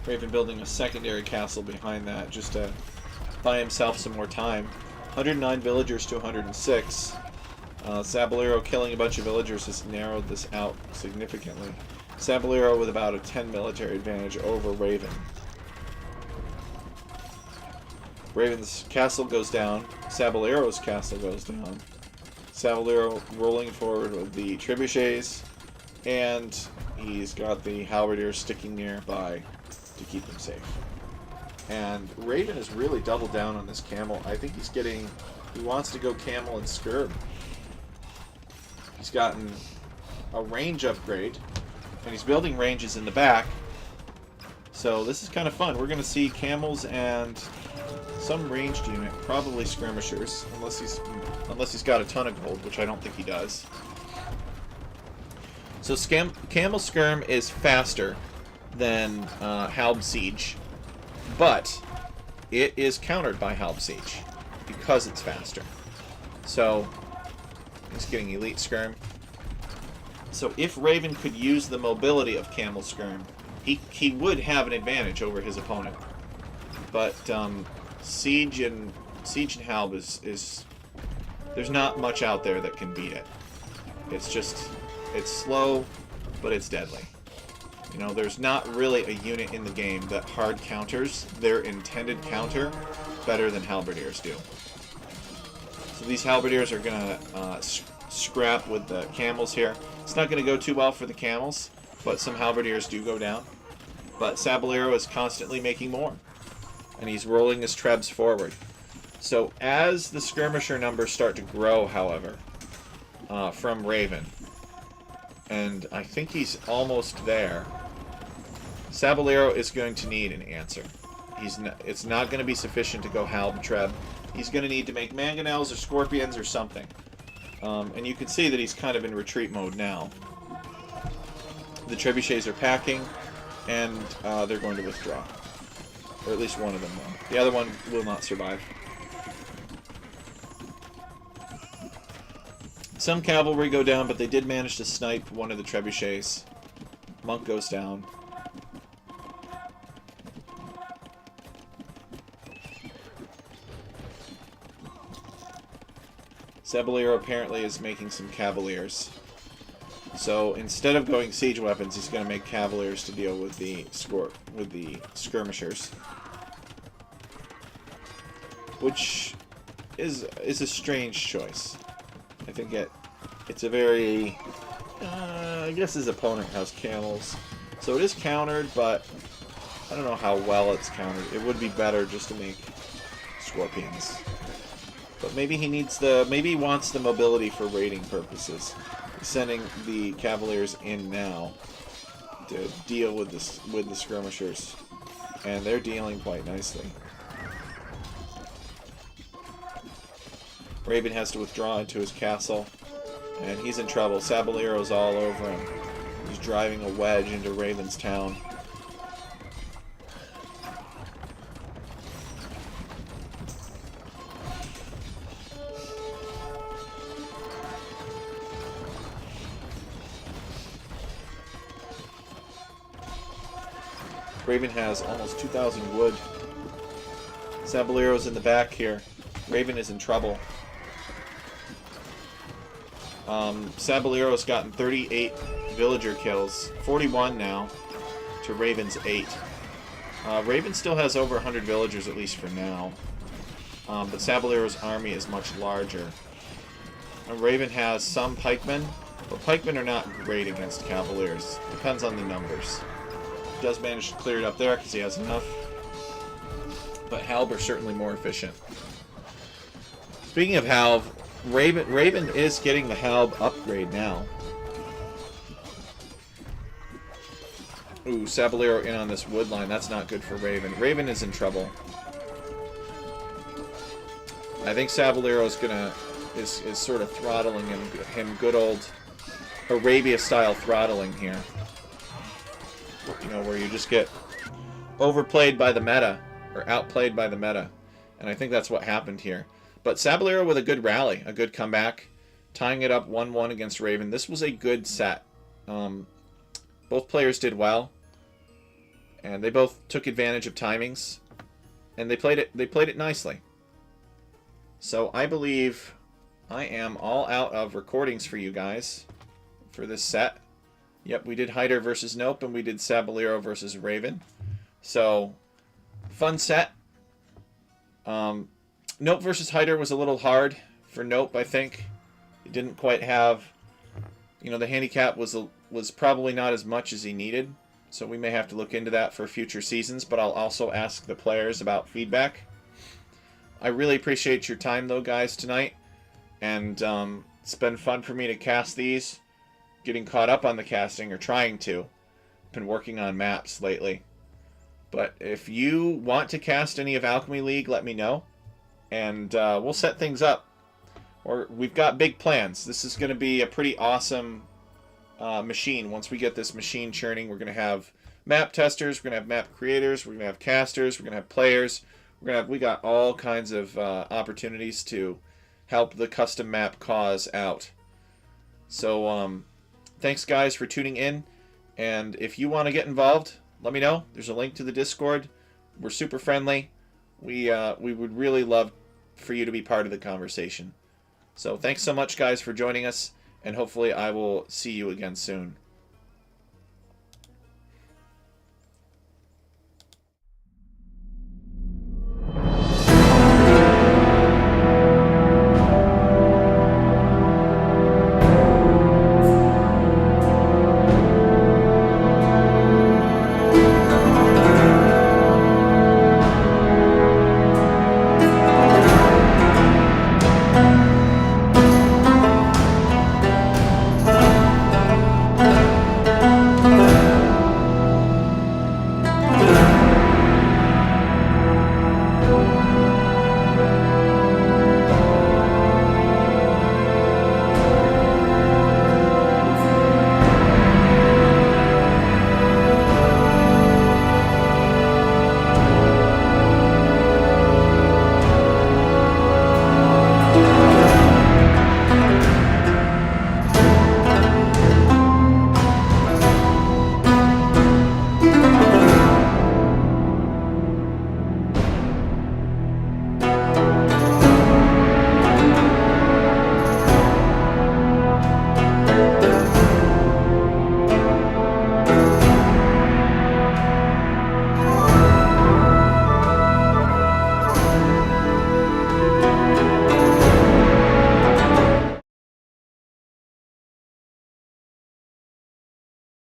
Raven building a secondary castle behind that just to buy himself some more time. 109 villagers to 106. Saballero killing a bunch of villagers has narrowed this out significantly. Saballero with about a 10 military advantage over Raven. Raven's castle goes down. Saballero's castle goes down. Saballero rolling forward with the trebuchets. And he's got the halberdiers sticking nearby to keep him safe. And Raven has really doubled down on this camel. I think he wants to go camel and skirb. He's gotten a range upgrade, and he's building ranges in the back. So this is kind of fun. We're going to see camels and some ranged unit, probably skirmishers, unless he's got a ton of gold, which I don't think he does. So camel skirm is faster than halb siege, but it is countered by halb siege because it's faster. So he's getting elite skirm. So if Raven could use the mobility of camel skirm, he would have an advantage over his opponent. But siege and halb is there's not much out there that can beat it. It's slow, but it's deadly. You know, there's not really a unit in the game that hard counters their intended counter better than halberdiers do. So these halberdiers are going to scrap with the camels here. It's not going to go too well for the camels, but some halberdiers do go down. But Saballero is constantly making more, and he's rolling his trebs forward. So as the skirmisher numbers start to grow, however, from Raven, and I think he's almost there, Saballero is going to need an answer. It's not going to be sufficient to go halb treb. He's going to need to make mangonels or scorpions or something. And you can see that he's kind of in retreat mode now. The trebuchets are packing, and they're going to withdraw. Or at least one of them will. The other one will not survive. Some cavalry go down, but they did manage to snipe one of the trebuchets. Monk goes down. Saballero apparently is making some cavaliers. So instead of going siege weapons, he's going to make cavaliers to deal with the skirmishers, which is a strange choice. I think it's a very I guess his opponent has camels, so it is countered, but I don't know how well it's countered. It would be better just to make scorpions. But maybe maybe he wants the mobility for raiding purposes. He's sending the cavaliers in now to deal with the skirmishers, and they're dealing quite nicely. Raven has to withdraw into his castle, and he's in trouble. Saballero's all over him. He's driving a wedge into Raven's town. Raven has almost 2,000 wood. Saballero's in the back here. Raven is in trouble. Saballero's gotten 38 villager kills. 41 now to Raven's 8. Raven still has over 100 villagers, at least for now. But Saballero's army is much larger. Raven has some pikemen, but pikemen are not great against cavaliers. Depends on the numbers. He does manage to clear it up there because he has enough. But halb are certainly more efficient. Speaking of halb, Raven is getting the halb upgrade now. Ooh, Saballero in on this wood line. That's not good for Raven. Raven is in trouble. I think Saballero is sort of throttling him good old Arabia-style throttling here. You know, where you just get overplayed by the meta, or outplayed by the meta. And I think that's what happened here. But Saballero with a good rally, a good comeback, tying it up 1-1 against Raven. This was a good set. Both players did well, and they both took advantage of timings, and they played it nicely. So I believe I am all out of recordings for you guys for this set. Yep, we did Hyder versus Nope, and we did Saballero versus Raven. So, fun set. Nope versus Hyder was a little hard for Nope, I think. He didn't quite have... You know, the handicap was probably not as much as he needed. So we may have to look into that for future seasons, but I'll also ask the players about feedback. I really appreciate your time, though, guys, tonight. And it's been fun for me to cast these. Getting caught up on the casting, or trying to. Been working on maps lately. But if you want to cast any of Alchemy League, let me know. And we'll set things up. Or we've got big plans. This is going to be a pretty awesome machine. Once we get this machine churning, we're going to have map testers, we're going to have map creators, we're going to have casters, we're going to have players. We got all kinds of opportunities to help the custom map cause out. So, thanks guys for tuning in, and if you want to get involved, let me know. There's a link to the Discord. We're super friendly. We would really love for you to be part of the conversation. So thanks so much guys for joining us, and hopefully I will see you again soon.